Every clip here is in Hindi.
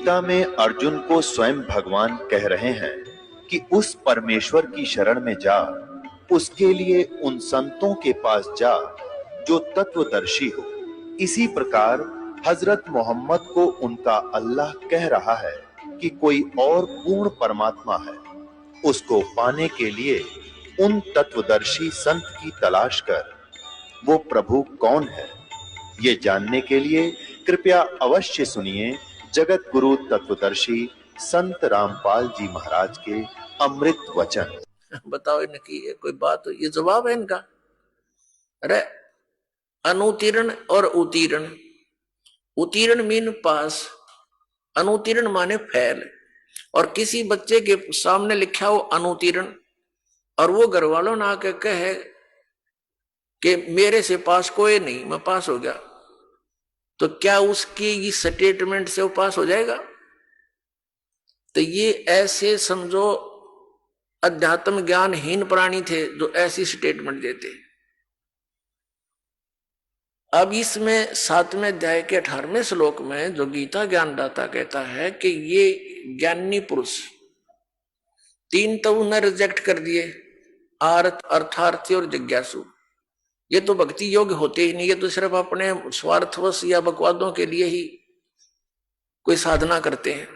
गीता में अर्जुन को स्वयं भगवान कह रहे हैं कि उस परमेश्वर की शरण में जा, उसके लिए उन संतों के पास जा जो तत्वदर्शी हो। इसी प्रकार हजरत मोहम्मद को उनका अल्लाह कह रहा है कि कोई और पूर्ण परमात्मा है, उसको पाने के लिए उन तत्वदर्शी संत की तलाश कर। वो प्रभु कौन है, ये जानने के लिए कृपया अवश्य सुनिए जगत गुरु तत्वदर्शी संत रामपाल जी महाराज के अमृत वचन। बताओ इनकी कोई बात, ये जवाब है इनका। अरे अनुतीर्ण और उत्तीर्ण, उत्तीर्ण मीन पास, अनुतीर्ण माने फेल। और किसी बच्चे के सामने लिखा हो अनुतीर्ण और वो घर वालों ने आके कहे कि मेरे से पास कोई नहीं, मैं पास हो गया, तो क्या उसकी इस स्टेटमेंट से वो पास हो जाएगा? तो ये ऐसे समझो अध्यात्म ज्ञानहीन प्राणी थे जो ऐसी स्टेटमेंट देते। अब इसमें 7वें अध्याय के 18वें श्लोक में जो गीता ज्ञानदाता कहता है कि ये ज्ञानी पुरुष तीन तो उन्हें रिजेक्ट कर दिए, आर्थ, अर्थार्थी और जिज्ञासु। ये तो भक्ति योग्य होते ही नहीं, ये तो सिर्फ अपने स्वार्थवश या बकवादों के लिए ही कोई साधना करते हैं।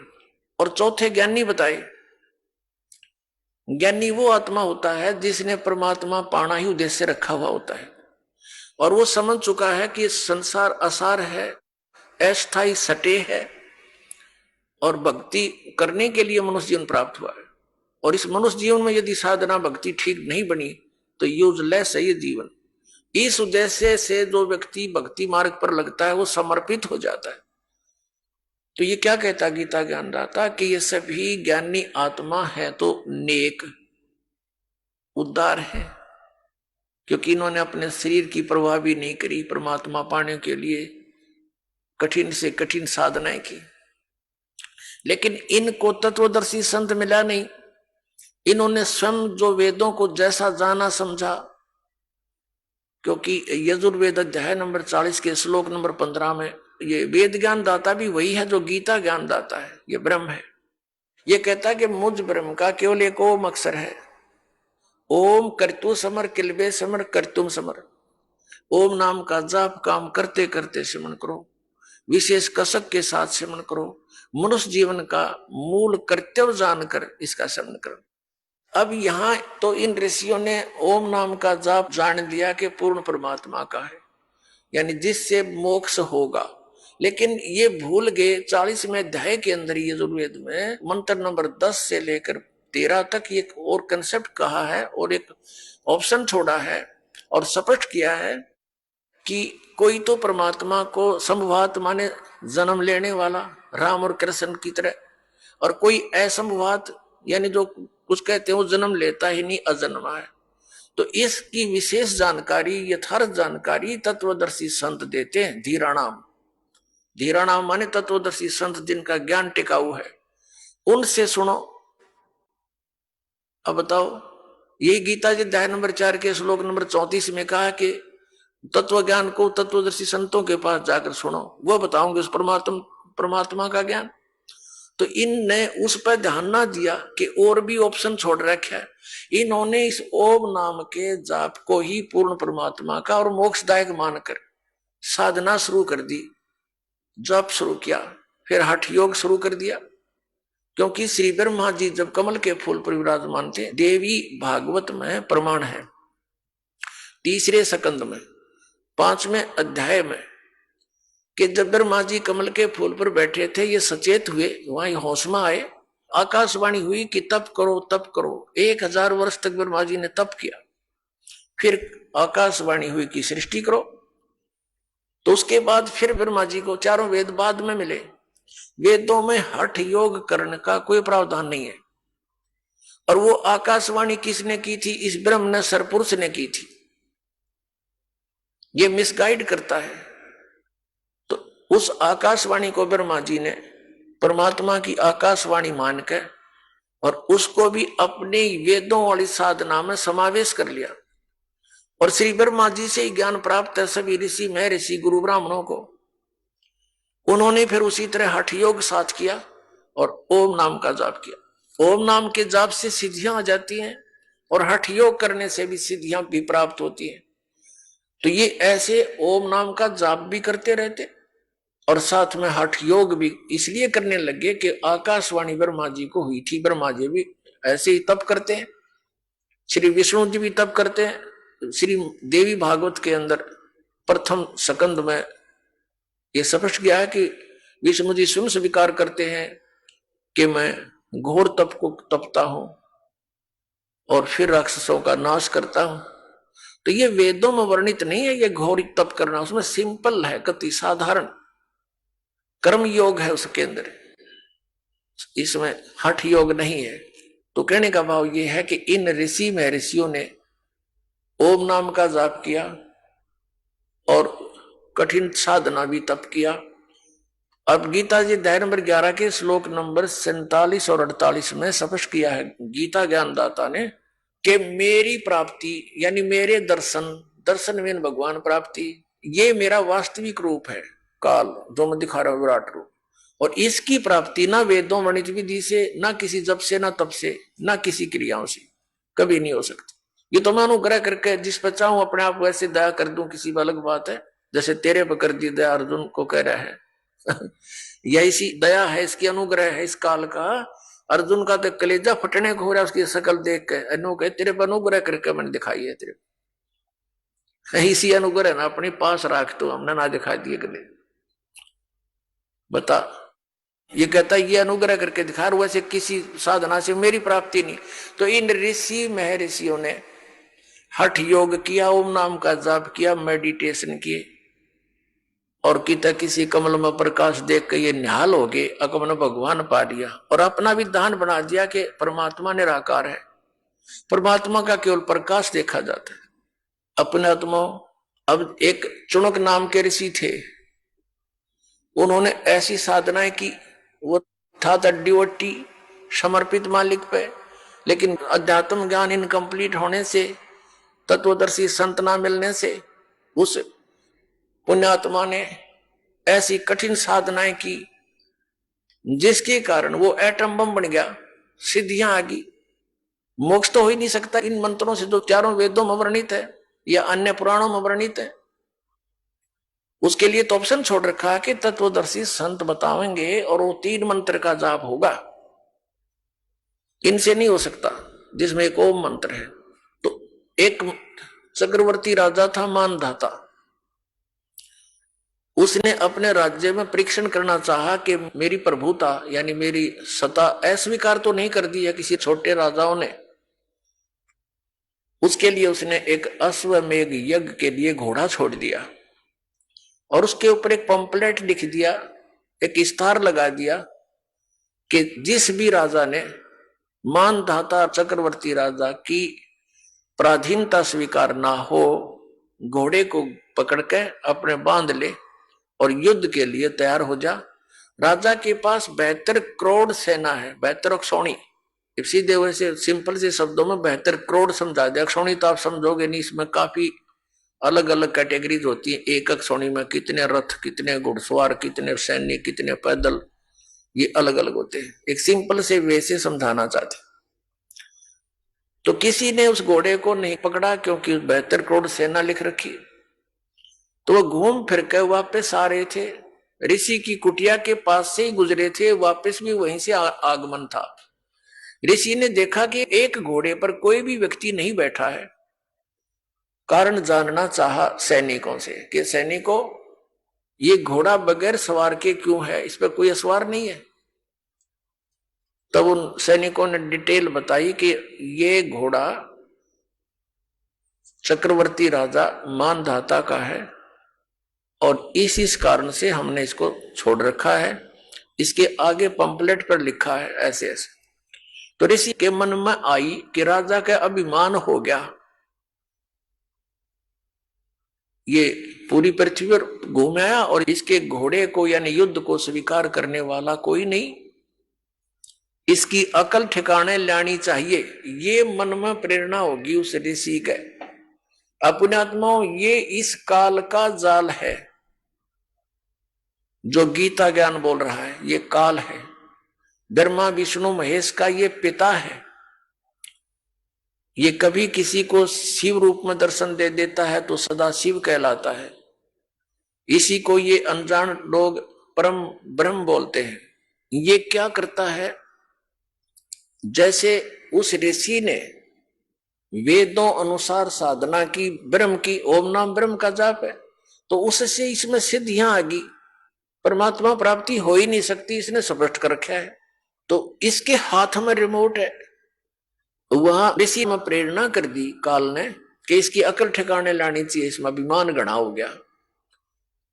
और चौथे ज्ञानी बताए, ज्ञानी वो आत्मा होता है जिसने परमात्मा पाना ही उद्देश्य रखा हुआ होता है और वो समझ चुका है कि संसार असार है, अस्थायी सटे है और भक्ति करने के लिए मनुष्य जीवन प्राप्त हुआ है। और इस मनुष्य जीवन में यदि साधना भक्ति ठीक नहीं बनी तो यूजलेस है ये जीवन। इस उद्देश्य से जो व्यक्ति भक्ति मार्ग पर लगता है वो समर्पित हो जाता है। तो ये क्या कहता गीता ज्ञानदाता कि ये सभी ज्ञानी आत्मा है तो नेक उद्धार है, क्योंकि इन्होंने अपने शरीर की परवाह भी नहीं करी, परमात्मा पाने के लिए कठिन से कठिन साधनाएं की। लेकिन इनको तत्वदर्शी संत मिला नहीं। इन्होंने स्वयं जो वेदों को जैसा जाना समझा, क्योंकि यजुर्वेद अध्याय नंबर 40 के श्लोक नंबर 15 में ये वेद ज्ञान दाता भी वही है जो गीता ज्ञान दाता है, ये ब्रह्म है। ये कहता है कि मुझ ब्रह्म का केवल एक ओम अक्षर है, ओम करतु समर किलबे समर करतुम समर। ओम नाम का जाप काम करते करते सिमरण करो, विशेष कसक के साथ सिमरण करो, मनुष्य जीवन का मूल कर्तव्य जानकर इसका सिमरण करो। अब यहां तो इन ऋषियों ने ओम नाम का जाप जान लिया कि पूर्ण परमात्मा का है, यानी जिससे मोक्ष होगा। लेकिन ये भूल गए 40वें अध्याय के अंदर यजुर्वेद में मंत्र नंबर 10 से लेकर 13 तक एक और कंसेप्ट कहा है और एक ऑप्शन छोड़ा है और स्पष्ट किया है कि कोई तो परमात्मा को संभवात माने जन्म लेने वाला राम और कृष्ण की तरह, और कोई असंभवात यानी जो कुछ कहते हैं वो जन्म लेता ही नहीं, अजन्मा है। तो इसकी विशेष जानकारी, यथार्थ जानकारी तत्वदर्शी संत देते हैं। धीराणाम, धीराणाम माने तत्वदर्शी संत जिनका ज्ञान टिकाऊ है, उनसे सुनो। अब बताओ, यही गीता जी अध्याय नंबर 4 के श्लोक नंबर 34 में कहा कि तत्व ज्ञान को तत्वदर्शी संतों के पास जाकर सुनो, वो बताओगे उस परमात्मा का ज्ञान। तो इनने उस पर ध्यान ना दिया कि और भी ऑप्शन छोड़ रखा है। इन्होंने इस ओम नाम के जाप को ही पूर्ण परमात्मा का और मोक्षदायक मानकर साधना शुरू कर दी, जप शुरू किया, फिर हठ योग शुरू कर दिया। क्योंकि श्री ब्रह्मा जी जब कमल के फूल पर विराजमान थे, देवी भागवत में प्रमाण है 3रे स्कंद में 5वें अध्याय में कि जब ब्रह्मा जी कमल के फूल पर बैठे थे, ये सचेत हुए, वहां होश में आए, आकाशवाणी हुई कि तप करो तप करो। 1000 वर्ष तक ब्रह्मा जी ने तप किया। फिर आकाशवाणी हुई कि सृष्टि करो। तो उसके बाद फिर ब्रह्मा जी को 4 वेद बाद में मिले। वेदों में हठ योग करने का कोई प्रावधान नहीं है। और वो आकाशवाणी किसने की थी? इस ब्रह्म ने सरपुरुष ने की थी। ये मिसगाइड करता है। तो उस आकाशवाणी को ब्रह्मा जी ने परमात्मा की आकाशवाणी मानकर और उसको भी अपने वेदों वाली साधना में समावेश कर लिया। और श्री ब्रह्मा जी से ही ज्ञान प्राप्त है सभी ऋषि, महर्षि, गुरु ब्राह्मणों को। उन्होंने फिर उसी तरह हठ योग साथ किया और ओम नाम का जाप किया। ओम नाम के जाप से सिद्धियां आ जाती हैं और हठ योग करने से भी सिद्धियां भी प्राप्त होती हैं। तो ये ऐसे ओम नाम का जाप भी करते रहते और साथ में हठ योग भी इसलिए करने लगे कि आकाशवाणी ब्रह्मा जी को हुई थी। ब्रह्मा जी भी ऐसे ही तप करते हैं, श्री विष्णु जी भी तप करते हैं। श्री देवी भागवत के अंदर प्रथम स्कंद में ये स्पष्ट किया है कि विष्णु जी स्वयं स्वीकार करते हैं कि मैं घोर तप को तपता हूं और फिर राक्षसों का नाश करता हूं। तो ये वेदों में वर्णित नहीं है ये घोर तप करना, उसमें सिंपल है, कति साधारण कर्म योग है उसके अंदर, इसमें हठ योग नहीं है। तो कहने का भाव ये है कि इन ऋषि महर्षियों ने ओम नाम का जाप किया और कठिन साधना भी तप किया। अब गीता जी अध्याय नंबर 11 के श्लोक नंबर 47 और 48 में स्पष्ट किया है गीता ज्ञानदाता ने कि मेरी प्राप्ति यानी मेरे दर्शन में भगवान प्राप्ति, ये मेरा वास्तविक रूप है काल, जो मैं दिखा रहा हूं विराट रूप। और इसकी प्राप्ति ना वेदों वर्णित विधि से, ना किसी जप से, ना तप से, ना किसी क्रियाओं से कभी नहीं हो सकती। ये तो मैं अनुग्रह करके जिस पर चाहूं अपने आप वैसे दया कर दूं, किसी पर अलग बात है, जैसे तेरे पर कर दी दया अर्जुन को कह रहा है यही सी दया है, इसकी अनुग्रह है इस काल का। अर्जुन का तो कलेजा फटने को हो रहा है उसकी शकल देख के, अनु कहे तेरे पर अनुग्रह करके मैंने दिखाई है तेरे, इसी अनुग्रह ना अपने पास रख तो हमने ना दिखाई दिए गले। बता, ये कहता है ये अनुग्रह करके दिखा, वैसे किसी साधना से मेरी प्राप्ति नहीं। तो इन ऋषि महर्षियों ने हठ योग किया, ओम नाम का जाप किया, मेडिटेशन किए और किसी कमल में प्रकाश देख के ये निहाल हो गए, अकमन भगवान पा लिया और अपना विधान बना दिया कि परमात्मा निराकार है, परमात्मा का केवल प्रकाश देखा जाता है अपने आत्मा। अब एक चुनक नाम के ऋषि थे, उन्होंने ऐसी साधनाएं की, वो था डिवोटी समर्पित मालिक पे, लेकिन अध्यात्म ज्ञान इनकम्प्लीट होने से, तत्वदर्शी संत ना मिलने से उस पुण्यात्मा ने ऐसी कठिन साधनाएं की जिसके कारण वो एटम बम बन गया, सिद्धियां आ गई। मोक्ष तो हो ही नहीं सकता इन मंत्रों से जो चारों वेदों में वर्णित है या अन्य पुराणों में वर्णित है। उसके लिए तो ऑप्शन छोड़ रखा है कि तत्वदर्शी संत बताएंगे और वो 3 मंत्र का जाप होगा, इनसे नहीं हो सकता, जिसमें एक ओम मंत्र है। तो एक चक्रवर्ती राजा था मानधाता, उसने अपने राज्य में परीक्षण करना चाहा कि मेरी प्रभुता यानी मेरी सत्ता अस्वीकार तो नहीं कर दी है किसी छोटे राजाओं ने। उसके लिए उसने एक अश्वमेघ यज्ञ के लिए घोड़ा छोड़ दिया और उसके ऊपर एक पंपलेट लिख दिया, एक इस्तार लगा दिया कि जिस भी राजा ने मानधाता चक्रवर्ती राजा की पराधीनता स्वीकार ना हो, घोड़े को पकड़ के अपने बांध ले और युद्ध के लिए तैयार हो जा। राजा के पास 72 करोड़ सेना है, 72 अक्षौणी। सीधे वैसे सिंपल से शब्दों में 72 करोड़ समझा दिया। अक्षौणी तो आप समझोगे नहीं, इसमें काफी अलग अलग कैटेगरीज होती है। एक अक्षौणी में कितने रथ, कितने घुड़सवार, कितने सैनिक, कितने पैदल, ये अलग अलग होते हैं। एक सिंपल से वैसे समझाना चाहते। तो किसी ने उस घोड़े को नहीं पकड़ा क्योंकि 72 करोड़ सेना लिख रखी। तो वो घूम फिर के वापस आ रहे थे, ऋषि की कुटिया के पास से ही गुजरे थे, वापस भी वहीं से आगमन था। ऋषि ने देखा कि एक घोड़े पर कोई भी व्यक्ति नहीं बैठा है। कारण जानना चाहा सैनिकों से कि सैनिकों ये घोड़ा बगैर सवार के क्यों है, इस पर कोई सवार नहीं है। तब उन सैनिकों ने डिटेल बताई कि ये घोड़ा चक्रवर्ती राजा मानधाता का है और इस कारण से हमने इसको छोड़ रखा है। इसके आगे पंपलेट पर लिखा है ऐसे ऐसे। तो ऋषि के मन में आई कि राजा का अभिमान हो गया, ये पूरी पृथ्वी पर घूम आया और इसके घोड़े को यानी युद्ध को स्वीकार करने वाला कोई नहीं, इसकी अकल ठिकाने लानी चाहिए। ये मन में प्रेरणा होगी उस ऋषि के। अपने आत्माओं, ये इस काल का जाल है जो गीता ज्ञान बोल रहा है, ये काल है। ब्रह्मा विष्णु महेश का ये पिता है। ये कभी किसी को शिव रूप में दर्शन दे देता है तो सदा शिव कहलाता है। इसी को ये अनजान लोग परम ब्रह्म बोलते हैं। ये क्या करता है, जैसे उस ऋषि ने वेदों अनुसार साधना की, ब्रह्म की, ओम नाम ब्रह्म का जाप है, तो उससे इसमें सिद्धियां आ गई, परमात्मा प्राप्ति हो ही नहीं सकती, इसने स्पष्ट कर रखा है। तो इसके हाथ में रिमोट है। वहां ऋषि में प्रेरणा कर दी काल ने कि इसकी अकल ठिकाने लानी चाहिए, इसमें अभिमान घना हो गया।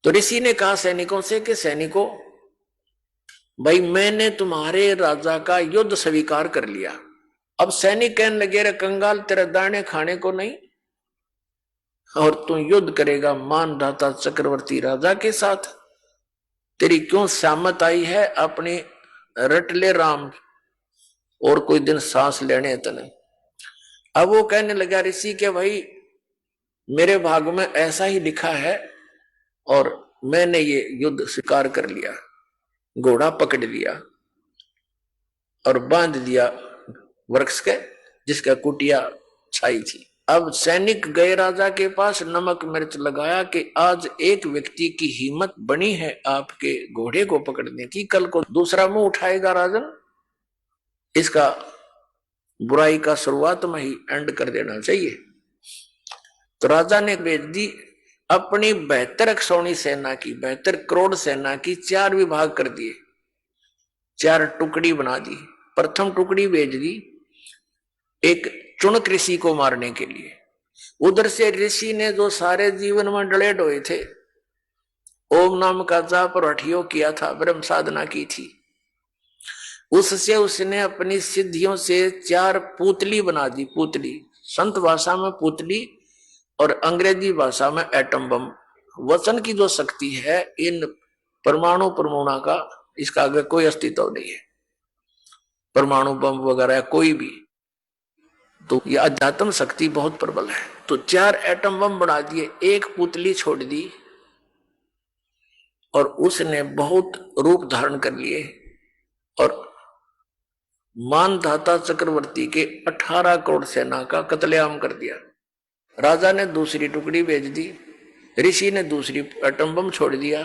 तो ऋषि ने कहा सैनिकों से कि सैनिकों, भाई मैंने तुम्हारे राजा का युद्ध स्वीकार कर लिया। अब सैनिक कहने लगे, रे कंगाल, तेरे दाने खाने को नहीं, और तू युद्ध करेगा मानधाता चक्रवर्ती राजा के साथ? तेरी क्यों सामत आई है? अपनी रट ले राम, और कोई दिन सांस लेने तने। अब वो कहने लगा ऋषि के, भाई मेरे भाग में ऐसा ही लिखा है और मैंने ये युद्ध स्वीकार कर लिया। घोड़ा पकड़ लिया और बांध दिया वृक्ष के जिसका कुटिया छाई थी। अब सैनिक गए राजा के पास, नमक मिर्च लगाया कि आज एक व्यक्ति की हिम्मत बनी है आपके घोड़े को पकड़ने की, कल को दूसरा मुंह उठाएगा राजन, इसका बुराई का शुरुआत में ही एंड कर देना चाहिए। तो राजा ने भेज दी अपनी 72 अक्षौणी सेना की, 72 करोड़ सेना की 4 विभाग कर दिए, 4 टुकड़ी बना दी। प्रथम टुकड़ी भेज दी एक चुनक ऋषि को मारने के लिए। उधर से ऋषि ने जो सारे जीवन में डले डोए थे, ओम नाम का जाप और हठियो किया था, ब्रह्म साधना की थी, उससे उसने अपनी सिद्धियों से 4 पुतली बना दी। पुतली संत भाषा में पुतली और अंग्रेजी भाषा में एटम बम। वचन की जो शक्ति है, इन परमाणु परमाणु का इसका आगे कोई अस्तित्व नहीं है, परमाणु बम वगैरह कोई भी। तो ये अध्यात्म शक्ति बहुत प्रबल है। तो 4 एटम बम बना दिए, एक पुतली छोड़ दी, और उसने बहुत रूप धारण कर लिए और मानधाता चक्रवर्ती के 18 करोड़ सेना का कत्लेआम कर दिया। राजा ने दूसरी टुकड़ी भेज दी, ऋषि ने दूसरी एटम बम छोड़ दिया।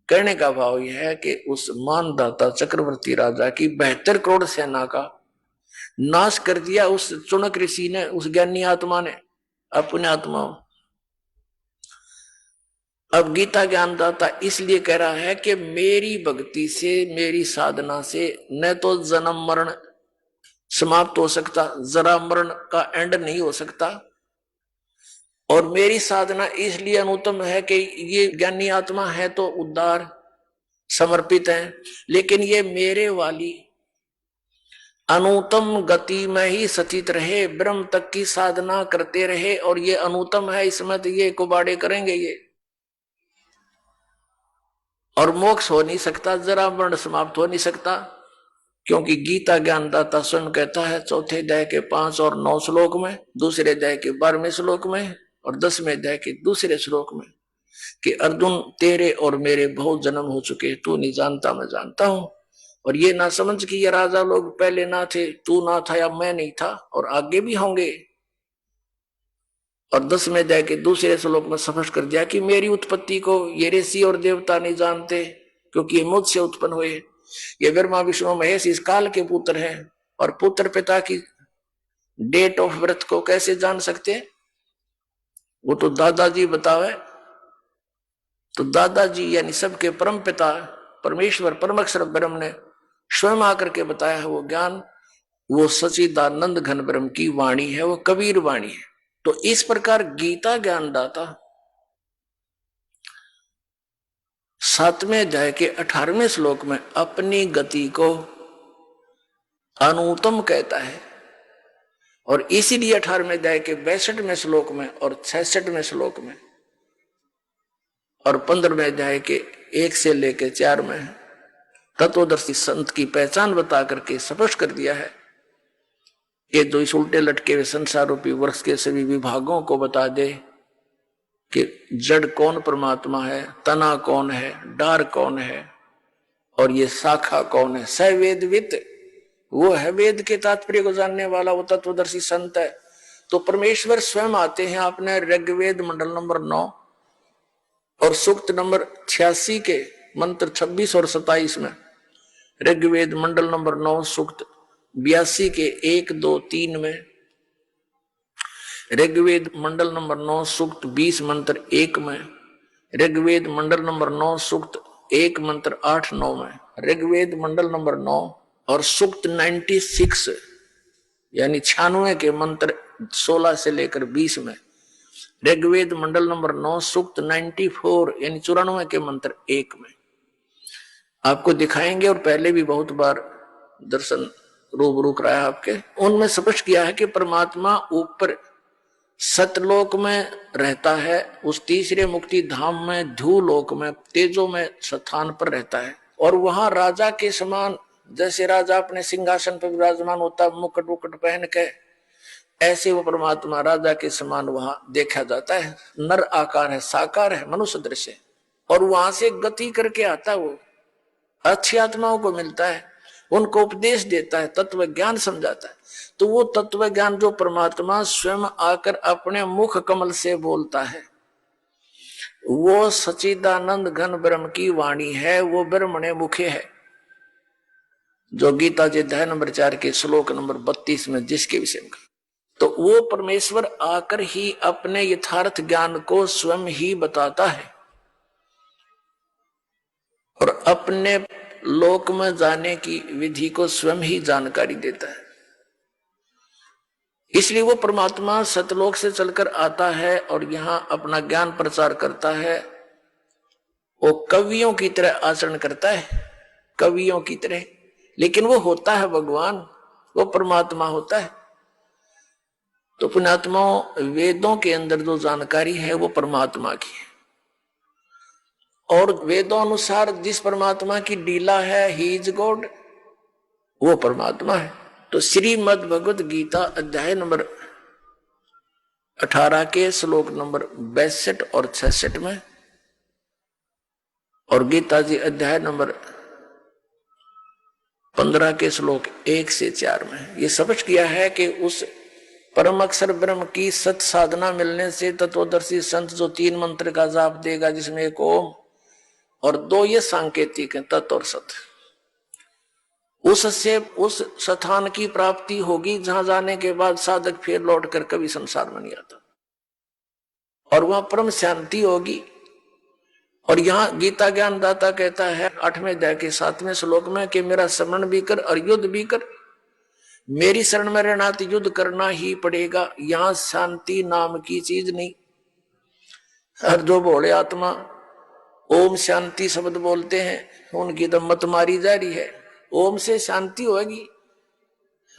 कहने का भाव यह है कि उस मानधाता चक्रवर्ती राजा की 72 करोड़ सेना का नाश कर दिया उस चुनक ऋषि ने, उस ज्ञानी आत्मा ने अपने आत्मा। अब गीता ज्ञानदाता इसलिए कह रहा है कि मेरी भक्ति से, मेरी साधना से न तो जन्म मरण समाप्त हो सकता, जरा मरण का एंड नहीं हो सकता, और मेरी साधना इसलिए अनुत्तम है कि ये ज्ञानी आत्मा है तो उद्धार समर्पित है, लेकिन ये मेरे वाली अनुत्तम गति में ही सचित रहे, ब्रह्म तक की साधना करते रहे, और ये अनुत्तम है, इसमें तो ये कुबाड़े करेंगे ये, और मोक्ष हो नहीं सकता, जरा मरण समाप्त हो नहीं सकता। क्योंकि गीता ज्ञानदाता स्वयं कहता है 4थे अध्याय के 5 और 9 श्लोक में, दूसरे अध्याय के 12वें श्लोक में और 10वें अध्याय के दूसरे श्लोक में कि अर्जुन तेरे और मेरे बहुत जन्म हो चुके, तू नहीं जानता मैं जानता हूं, और ये ना समझ कि ये राजा लोग पहले ना थे, तू ना था या मैं नहीं था, और आगे भी होंगे। और 10वें अध्याय के दूसरे श्लोक में स्पष्ट कर दिया कि मेरी उत्पत्ति को ये ऋषि और देवता नहीं जानते, क्योंकि ये मुझसे उत्पन्न हुए। ये ब्रह्मा विष्णु महेश इस काल के पुत्र हैं, और पुत्र पिता की डेट ऑफ बर्थ को कैसे जान सकते हैं? वो तो दादाजी बतावे। तो दादाजी यानी सबके परम पिता परमेश्वर परमक्षर ब्रह्म ने स्वयं आकर के बताया है वो ज्ञान, वो सच्चिदानंद घन ब्रह्म की वाणी है, वो कबीर वाणी है। तो इस प्रकार गीता ज्ञानदाता 7वें अध्याय के 18वें श्लोक में अपनी गति को अनुत्तम कहता है, और इसीलिए 18वें अध्याय के 62वें श्लोक में और 66वें श्लोक में और 15वें अध्याय के 1 से लेकर 4 में तत्वदर्शी संत की पहचान बता करके स्पष्ट कर दिया है। ये जो इस उल्टे लटके हुए संसार रूपी वृक्ष के सभी विभागों को बता दे कि जड़ कौन परमात्मा है, तना कौन है, डार कौन है, और ये शाखा कौन है? सवेदवित, वो है वेद के तात्पर्य को जानने वाला, वो तत्वदर्शी संत है। तो परमेश्वर स्वयं आते हैं अपने ऋग्वेद मंडल नंबर 9 और सूक्त नंबर 86 के मंत्र 26 और 27 में, ऋग्वेद मंडल नंबर 9 सूक्त 82 के 1, 2, 3 में, ऋग्वेद मंडल नंबर 9 सूक्त 20 मंत्र 1 में, ऋग्वेद मंडल नंबर 9 सूक्त 1 मंत्र 8, 9 में, ऋग्वेद मंडल नंबर 9 और सूक्त 96 यानी 96 के मंत्र 16 से लेकर 20 में, ऋग्वेद मंडल नंबर 9 सूक्त 94 यानी 94 के मंत्र 1 में आपको दिखाएंगे। और पहले भी बहुत बार दर्शन रूबरू कराया आपके, उनमें स्पष्ट किया है कि परमात्मा ऊपर सतलोक में रहता है, उस तीसरे मुक्ति धाम में, धूलोक में, तेजो में स्थान पर रहता है, और वहां राजा के समान, जैसे राजा अपने सिंहासन पर विराजमान होता मुकुट वुकुट पहन के, ऐसे वो परमात्मा राजा के समान वहां देखा जाता है। नर आकार है, साकार है, मनुष्य दृश्य, और वहां से गति करके आता, वो अच्छी आत्माओं को मिलता है, उनको उपदेश देता है, तत्व ज्ञान समझाता है। तो वो तत्व ज्ञान जो परमात्मा स्वयं आकर अपने मुख कमल से बोलता है, वो सच्चिदानंद घन ब्रह्म की वाणी है, वो ब्रह्मणे मुखे है, जो गीता जी अध्याय नंबर 4 के श्लोक नंबर 32 में जिसके विषय में। तो वो परमेश्वर आकर ही अपने यथार्थ ज्ञान को स्वयं ही बताता है और अपने लोक में जाने की विधि को स्वयं ही जानकारी देता है। इसलिए वो परमात्मा सतलोक से चलकर आता है और यहां अपना ज्ञान प्रचार करता है। वो कवियों की तरह आचरण करता है, कवियों की तरह, लेकिन वो होता है भगवान, वो परमात्मा होता है। तो पुण्यात्माओं, वेदों के अंदर जो जानकारी है वो परमात्मा की है, और वेदों अनुसार जिस परमात्मा की लीला है, ही इज गॉड, वो परमात्मा है। तो श्रीमद् भगवत गीता अध्याय नंबर 18 के श्लोक नंबर 62 और 66 में, और गीता जी अध्याय नंबर 15 के श्लोक 1 से 4 में ये स्पष्ट किया है कि उस परम अक्षर ब्रह्म की सत साधना मिलने से तत्वदर्शी संत जो 3 मंत्र का जाप देगा, जिसमें एक ओम और 2 ये सांकेतिक है, तत् और सत, उससे उस स्थान की प्राप्ति होगी जहां जाने के बाद साधक फिर लौटकर कभी संसार में नहीं आता, और वहां परम शांति होगी। और यहाँ गीता ज्ञान दाता कहता है 8वें अध्याय के 7वें श्लोक में कि मेरा स्मरण भी कर और युद्ध भी कर, मेरी शरण में रहना तो युद्ध करना ही पड़ेगा। यहां शांति नाम की चीज नहीं। और जो भोले आत्मा ओम शांति शब्द बोलते हैं उनकी तो मत मारी जा रही है। ओम से शांति होगी,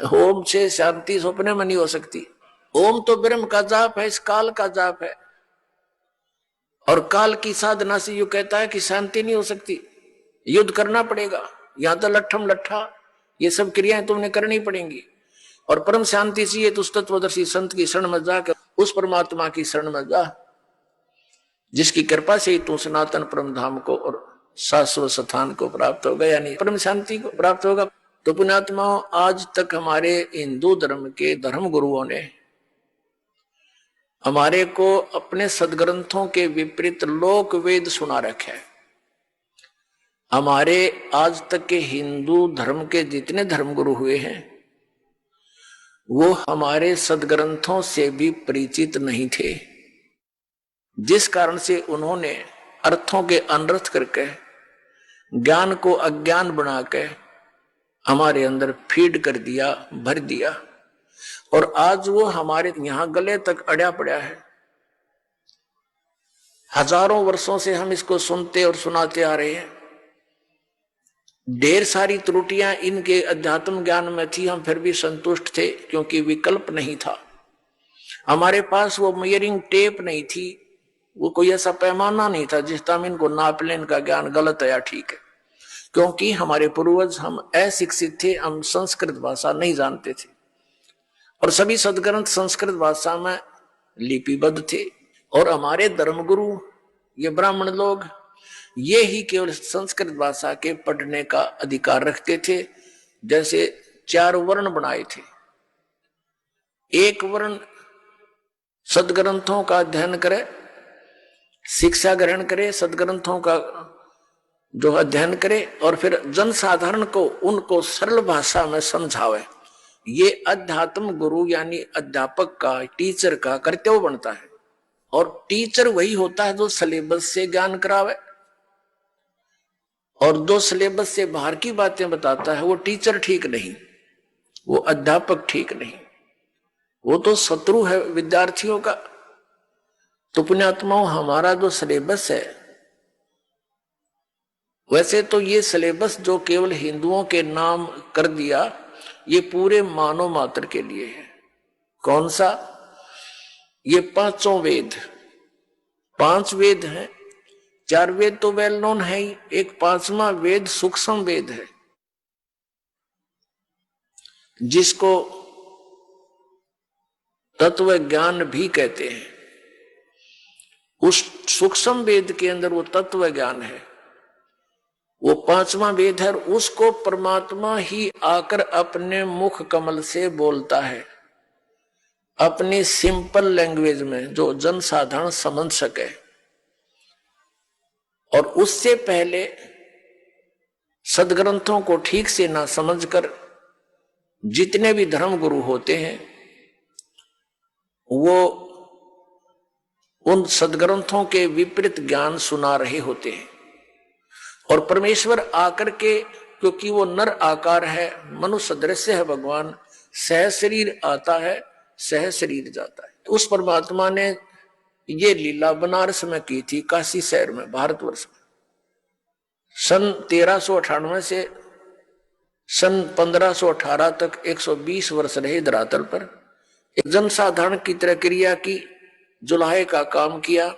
ओम से शांति सपने में नहीं हो सकती। ओम तो ब्रह्म का जाप है, इस काल का जाप है, और काल की साधना से यू कहता है कि शांति नहीं हो सकती, युद्ध करना पड़ेगा। यहां तो लट्ठम लट्ठा ये सब क्रियाएं तुमने करनी पड़ेंगी, और परम शांति चाहिए तो उस तत्वदर्शी संत की शरण में जाकर उस परमात्मा की शरण में जा, जिसकी कृपा से ही तू सनातन परम धाम को और शाश्वत स्थान को प्राप्त होगा, यानी परम शांति को प्राप्त होगा। तो पुण्यात्माओं, आज तक हमारे हिंदू धर्म के धर्म गुरुओं ने हमारे को अपने सदग्रंथों के विपरीत लोक वेद सुना रखे हैं। हमारे आज तक के हिंदू धर्म के जितने धर्मगुरु हुए हैं वो हमारे सदग्रंथों से भी परिचित नहीं थे, जिस कारण से उन्होंने अर्थों के अनर्थ करके ज्ञान को अज्ञान बना के हमारे अंदर फीड कर दिया, भर दिया, और आज वो हमारे यहां गले तक अड़ा पड़ा है। हजारों वर्षों से हम इसको सुनते और सुनाते आ रहे हैं। ढेर सारी त्रुटियां इनके अध्यात्म ज्ञान में थी, हम फिर भी संतुष्ट थे क्योंकि विकल्प नहीं था। हमारे पास वो मेजरिंग टेप नहीं थी, वो कोई ऐसा पैमाना नहीं था जिस हम इनको नाप लें इनका ज्ञान गलत है या ठीक है, क्योंकि हमारे पूर्वज हम अशिक्षित थे, हम संस्कृत भाषा नहीं जानते थे, और सभी सदग्रंथ संस्कृत भाषा में लिपिबद्ध थे। और हमारे धर्मगुरु ये ब्राह्मण लोग ये ही केवल संस्कृत भाषा के पढ़ने का अधिकार रखते थे। जैसे 4 वर्ण बनाए थे, एक वर्ण सदग्रंथों का अध्ययन करे, शिक्षा ग्रहण करे, सदग्रंथों का जो अध्ययन करे और फिर जनसाधारण को उनको सरल भाषा में समझावे। ये अध्यात्म गुरु यानी अध्यापक का, टीचर का कर्तव्य बनता है। और टीचर वही होता है जो सिलेबस से ज्ञान करावे, और जो सिलेबस से बाहर की बातें बताता है वो टीचर ठीक नहीं, वो अध्यापक ठीक नहीं, वो तो शत्रु है विद्यार्थियों का। तो पुण्यात्माओं, हमारा जो सिलेबस है, वैसे तो ये सिलेबस जो केवल हिंदुओं के नाम कर दिया, ये पूरे मानव मात्र के लिए है। कौन सा? ये 5 वेद, 5 वेद हैं। 4 वेद तो वेल नोन है ही, एक 5वां वेद सूक्ष्म वेद है, जिसको तत्व ज्ञान भी कहते हैं। उस सूक्ष्म वेद के अंदर वो तत्व ज्ञान है, वो 5वां वेद है। उसको परमात्मा ही आकर अपने मुख कमल से बोलता है, अपनी सिंपल लैंग्वेज में, जो जनसाधारण समझ सके। और उससे पहले सदग्रंथों को ठीक से ना समझकर जितने भी धर्म गुरु होते हैं, वो उन सदग्रंथों के विपरीत ज्ञान सुना रहे होते हैं। और परमेश्वर आकर के, क्योंकि वो नर आकार है, मनुष्य दृश्य है भगवान, सह शरीर आता है, सह शरीर जाता है। उस परमात्मा ने ये लीला बनारस में की थी, काशी शहर में, भारतवर्ष में। सन 1398 से सन 1518 तक 120 वर्ष रहे धरातल पर। एक जनसाधारण की तरह क्रिया की, जुलाहे का काम किया,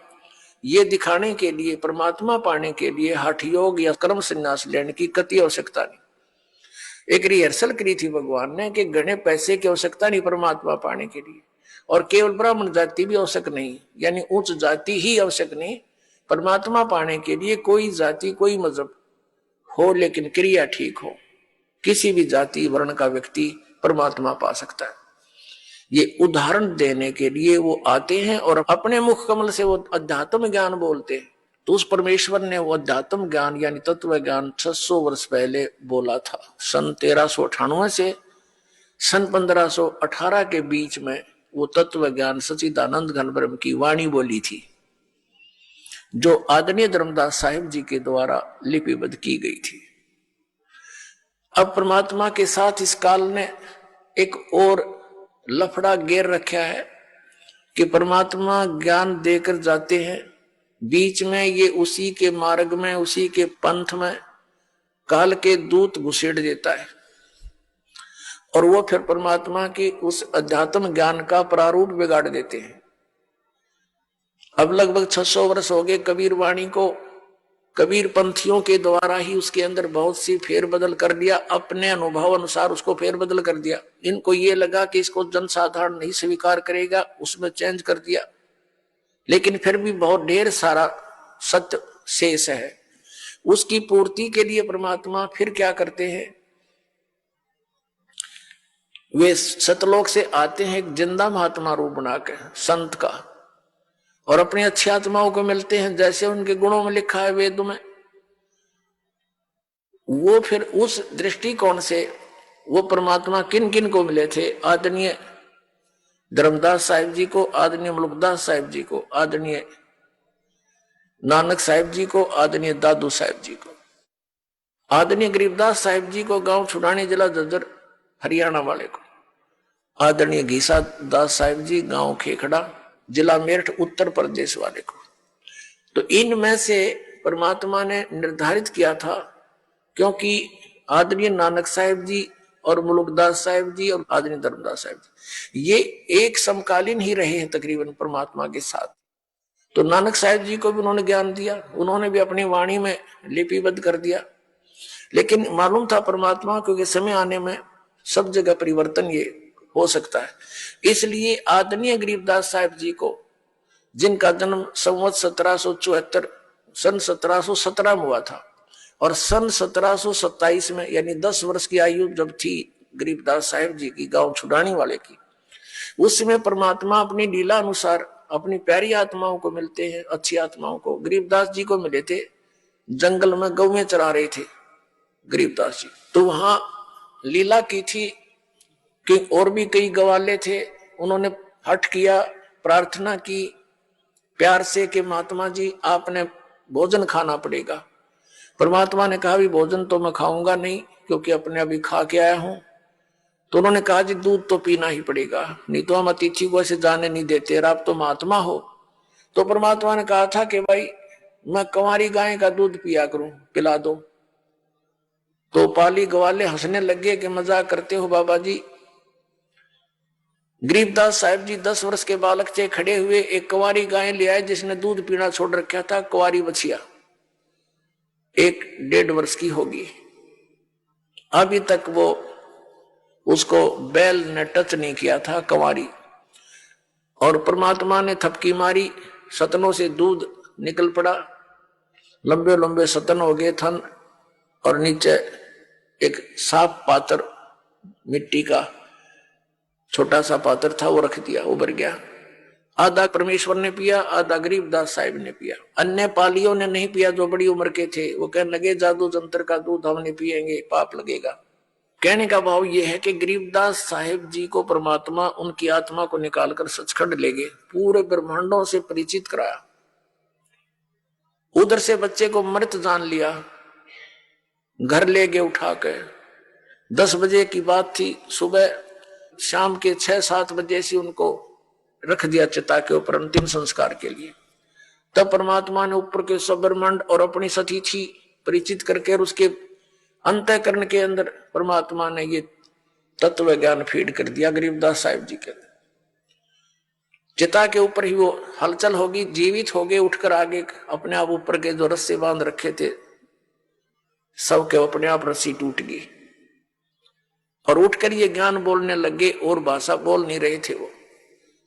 ये दिखाने के लिए, परमात्मा पाने के लिए हठ योग या कर्म संन्यास लेने की कति आवश्यकता नहीं। एक रिहर्सल करी थी भगवान ने कि घने पैसे की आवश्यकता नहीं परमात्मा पाने के लिए, और केवल ब्राह्मण जाति भी आवश्यक नहीं, यानी उच्च जाति ही आवश्यक नहीं। परमात्मा पाने के लिए कोई जाति, कोई मजहब हो, लेकिन क्रिया ठीक हो, किसी भी जाति वर्ण का व्यक्ति परमात्मा पा सकता है। ये उदाहरण देने के लिए वो आते हैं और अपने मुख कमल से वो अध्यात्म ज्ञान बोलते हैं। तो उस परमेश्वर ने वो अध्यात्म ज्ञान यानी तत्व ज्ञान 600 वर्ष पहले बोला था। सन 1398 से सन 1518 के बीच में वो तत्व ज्ञान सच्चिदानंद घन ब्रह्म की वाणी बोली थी, जो आदरणीय धर्मदास साहिब जी के द्वारा लिपिबद्ध की गई थी। अब परमात्मा के साथ इस काल ने एक और लफड़ा गेर रखा है कि परमात्मा ज्ञान देकर जाते हैं, बीच में ये उसी के मार्ग में, उसी के पंथ में काल के दूत घुसेड़ देता है, और वो फिर परमात्मा की उस अध्यात्म ज्ञान का प्रारूप बिगाड़ देते हैं। अब लगभग 600 वर्ष हो गए कबीर वाणी को, कबीर पंथियों के द्वारा ही उसके अंदर बहुत सी फेरबदल कर दिया, अपने अनुभव अनुसार उसको फेरबदल कर दिया। इनको ये लगा कि इसको जनसाधारण नहीं स्वीकार करेगा, उसमें चेंज कर दिया, लेकिन फिर भी बहुत ढेर सारा सत्य शेष है। उसकी पूर्ति के लिए परमात्मा फिर क्या करते हैं, वे सतलोक से आते हैं एक जिंदा महात्मा रूप बनाकर संत का, और अपनी अच्छी आत्माओं को मिलते हैं, जैसे उनके गुणों में लिखा है वेद में। वो फिर उस दृष्टिकोण से वो परमात्मा किन किन को मिले थे, आदरणीय धर्मदास साहिब जी को, आदरणीय मुल्कदास साहिब जी को, आदरणीय नानक साहिब जी को, आदरणीय दादू साहिब जी को, आदरणीय गरीबदास साहिब जी को, गांव छुड़ानी जिला झज्जर हरियाणा वाले को, आदरणीय घीसा दास साहिब जी, गांव खेखड़ा जिला मेरठ उत्तर प्रदेश वाले को। तो इनमें से परमात्मा ने निर्धारित किया था, क्योंकि आदरणीय नानक साहिब जी और मुल्कदास साहिब जी और आदरणीय धर्मदास साहिब जी ये एक समकालीन ही रहे हैं तकरीबन परमात्मा के साथ। तो नानक साहिब जी को भी उन्होंने ज्ञान दिया, उन्होंने भी अपनी वाणी में लिपिबद्ध कर दिया। लेकिन मालूम था परमात्मा क्योंकि समय आने में सब जगह परिवर्तन ये हो सकता है, इसलिए आदरणीय गरीबदास साहिब जी को, जिनका जन्म संवत 1774 सन 1717 में हुआ था। और सन 1727 में, यानी 10 वर्ष की आयु जब थी गरीबदास साहिब जी की, गांव छुड़ानी वाले की, उस समय परमात्मा अपनी लीला अनुसार अपनी प्यारी आत्माओं को मिलते हैं, अच्छी आत्माओं को। गरीबदास जी को मिले थे, जंगल में गौएं चरा रहे थे गरीबदास जी। तो वहां लीला की थी कि और भी कई गवाले थे, उन्होंने हठ किया, प्रार्थना की प्यार से कि महात्मा जी आपने भोजन खाना पड़ेगा। परमात्मा ने कहा भी भोजन तो मैं खाऊंगा नहीं, क्योंकि अपने अभी खा के आया हूं। तो उन्होंने कहा जी दूध तो पीना ही पड़ेगा, नहीं तो हम अतिथि को ऐसे जाने नहीं देते, और आप तो महात्मा हो। तो परमात्मा ने कहा था कि भाई मैं कंवारी गाय का दूध पिया करूं, पिला दो। तो पाली ग्वाले हंसने लगे कि मजाक करते हो बाबा जी। गरीबदास साहिब जी 10 वर्ष के बालक थे, खड़े हुए एक कंवारी गाय ले आए जिसने दूध पीना छोड़ रखा था, कंवारी बछिया 1-1.5 वर्ष की होगी। अभी तक वो उसको बैल ने टच नहीं किया था, कंवारी। और परमात्मा ने थपकी मारी, सतनों से दूध निकल पड़ा, लंबे लंबे सतन हो गए थन, और नीचे एक साफ पात्र मिट्टी का छोटा सा पात्र था, वो रख दिया, उभर गया। आधा परमेश्वर ने पिया, आधा गरीबदास साहिब ने पिया। अन्य पालियों ने नहीं पिया जो बड़ी उम्र के थे, वो कहने लगे जादू जंतर का दूध हम नहीं पिएंगे, पाप लगेगा। कहने का भाव यह है कि गरीबदास साहिब जी को परमात्मा उनकी आत्मा को निकालकर सचखंड ले गए, पूरे ब्रह्मांडों से परिचित कराया। उधर से बच्चे को मृत जान लिया, घर ले गए उठा के। 10 बजे की बात थी, सुबह शाम के 6-7 बजे से उनको रख दिया चिता के ऊपर अंतिम संस्कार के लिए। तब परमात्मा ने ऊपर के सब ब्रह्मांड और अपनी सतीथि परिचित करके, उसके अंतःकरण के अंदर परमात्मा ने ये तत्व ज्ञान फीड कर दिया गरीबदास साहिब जी के। चिता के ऊपर ही वो हलचल होगी, जीवित हो गए, उठकर आगे अपने आप ऊपर के जो रस्से बांध रखे थे सबके अपने आप रस्सी टूट गई, और उठकर ये ज्ञान बोलने लगे, और भाषा बोल नहीं रहे थे वो।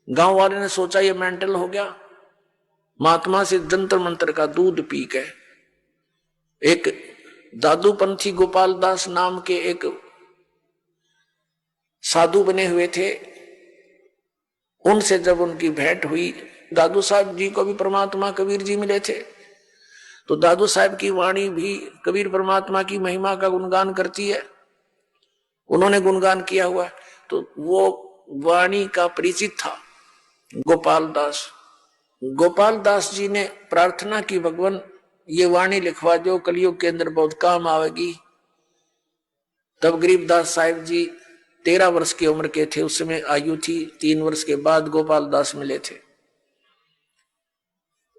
गांव वाले ने सोचा ये मेंटल हो गया, महात्मा से जंतर मंत्र का दूध पी के। एक दादूपंथी गोपाल दास नाम के एक साधु बने हुए थे, उनसे जब उनकी भेंट हुई, दादू साहब जी को भी परमात्मा कबीर जी मिले थे, तो दादू साहब की वाणी भी कबीर परमात्मा की महिमा का गुणगान करती है, उन्होंने गुणगान किया हुआ। तो वो वाणी का परिचित था गोपाल दास। गोपाल दास जी ने प्रार्थना की, भगवान ये वाणी लिखवा जो, कलयुग के अंदर बहुत काम आवेगी। तब गरीबदास साहिब जी 13 वर्ष की उम्र के थे, उस समय आयु थी। 3 वर्ष के बाद गोपाल दास मिले थे।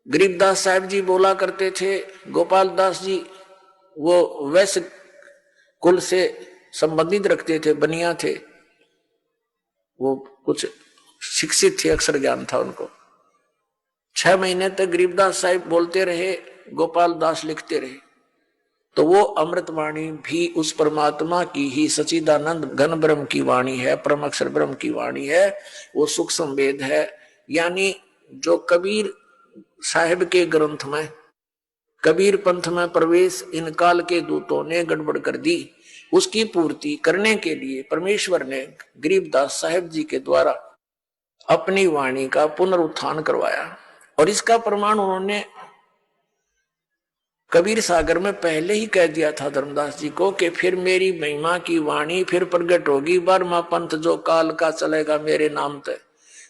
गरीबदास साहिब जी बोला करते थे, गोपाल दास जी वो वैश्य कुल से संबंधित रखते थे, बनिया थे, वो कुछ शिक्षित थे, अक्षर ज्ञान था उनको। 6 महीने तक गरीबदास साहिब बोलते रहे, गोपाल दास लिखते रहे। तो वो अमृतवाणी भी उस परमात्मा की ही सच्चिदानंद घन ब्रह्म की वाणी है, परम अक्षर ब्रह्म की वाणी है, वो सूक्ष्म वेद है। यानी जो कबीर साहिब के ग्रंथ में, कबीर पंथ में प्रवेश इन काल के दूतों ने गड़बड़ कर दी, उसकी पूर्ति करने के लिए परमेश्वर ने गरीबदास साहिब जी के द्वारा अपनी वाणी का पुनरुत्थान करवाया। और इसका प्रमाण उन्होंने कबीर सागर में पहले ही कह दिया था धर्मदास जी को कि फिर मेरी महिमा की वाणी फिर प्रकट होगी, 12वां पंथ जो काल का चलेगा मेरे नाम तक।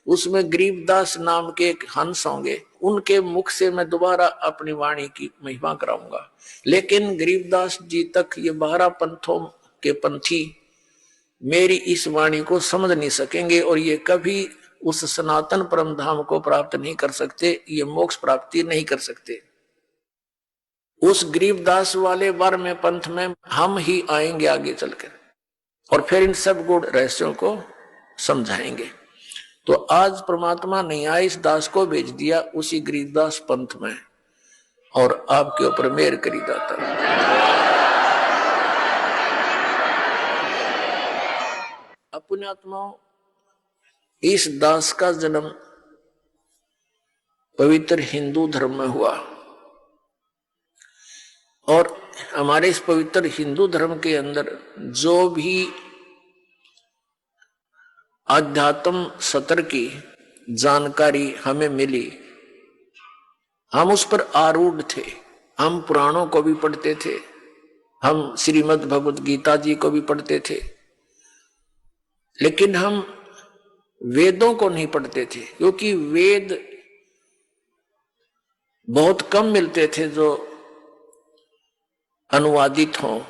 उसमें गरीबदास नाम के एक हंस होंगे, उनके मुख से मैं दोबारा अपनी वाणी की महिमा कराऊंगा। लेकिन गरीबदास जी तक ये 12 पंथों के पंथी मेरी इस वाणी को समझ नहीं सकेंगे, और ये कभी उस सनातन परम धाम को प्राप्त नहीं कर सकते, ये मोक्ष प्राप्ति नहीं कर सकते। उस गरीबदास वाले 12वें पंथ में हम ही आएंगे आगे चलकर, और फिर इन सब गुण रहस्यों को समझाएंगे। तो आज परमात्मा नहीं आए, इस दास को भेज दिया उसी गरीबदास पंथ में, और आपके ऊपर मेहर करी दाता। अपने आत्माओं, इस दास का जन्म पवित्र हिंदू धर्म में हुआ। और हमारे इस पवित्र हिंदू धर्म के अंदर जो भी अध्यात्म सत्र की जानकारी हमें मिली, हम उस पर आरूढ़ थे। हम पुराणों को भी पढ़ते थे, हम श्रीमद् भगवत गीता जी को भी पढ़ते थे, लेकिन हम वेदों को नहीं पढ़ते थे, क्योंकि वेद बहुत कम मिलते थे जो अनुवादित हों,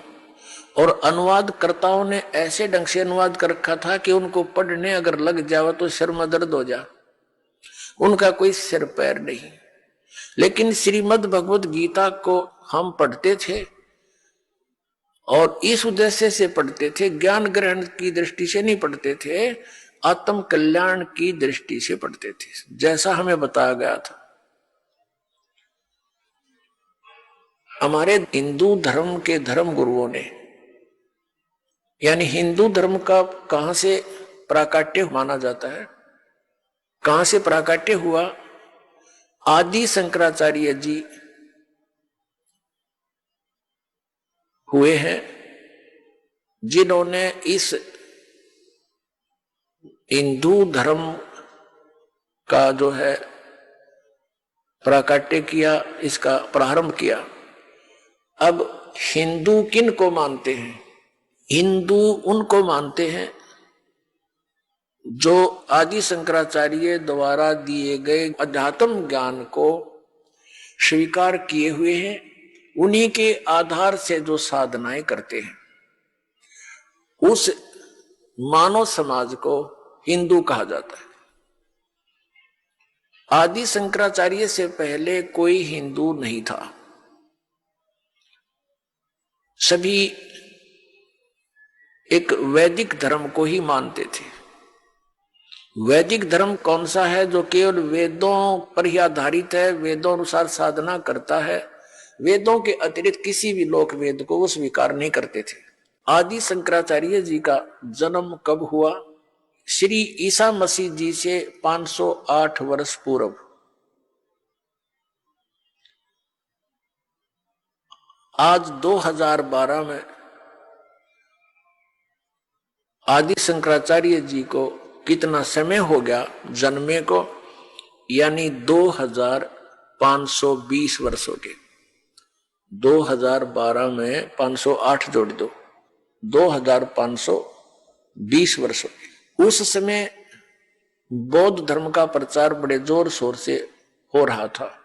और अनुवादकर्ताओं ने ऐसे ढंग से अनुवाद कर रखा था कि उनको पढ़ने अगर लग जाओ तो सिर में दर्द हो जा, उनका कोई सिर पैर नहीं। लेकिन श्रीमद् भगवत गीता को हम पढ़ते थे और इस उद्देश्य से पढ़ते थे, ज्ञान ग्रहण की दृष्टि से नहीं पढ़ते थे, आत्म कल्याण की दृष्टि से पढ़ते थे, जैसा हमें बताया गया था। हमारे हिंदू धर्म के धर्म गुरुओं ने, यानी हिंदू धर्म का कहां से प्राकट्य माना जाता है, कहां से प्राकट्य हुआ? आदि शंकराचार्य जी हुए हैं, जिन्होंने इस हिंदू धर्म का जो है प्राकट्य किया, इसका प्रारंभ किया। अब हिंदू किन को मानते हैं? हिंदू उनको मानते हैं जो आदि शंकराचार्य द्वारा दिए गए अध्यात्म ज्ञान को स्वीकार किए हुए हैं, उन्हीं के आधार से जो साधनाएं करते हैं, उस मानव समाज को हिंदू कहा जाता है। आदि शंकराचार्य से पहले कोई हिंदू नहीं था, सभी एक वैदिक धर्म को ही मानते थे। वैदिक धर्म कौन सा है? जो केवल वेदों पर ही आधारित है, वेदों अनुसार साधना करता है, वेदों के अतिरिक्त किसी भी लोक वेद को वो स्वीकार नहीं करते थे। आदि शंकराचार्य जी का जन्म कब हुआ? श्री ईसा मसीह जी से 508 वर्ष पूर्व। आज 2012 में आदि शंकराचार्य जी को कितना समय हो गया जन्मे को? यानी 2520 वर्ष हो गए। 2012 में 508 जोड़ दो, 2520 वर्ष हो गए। उस समय बौद्ध धर्म का प्रचार बड़े जोर शोर से हो रहा था,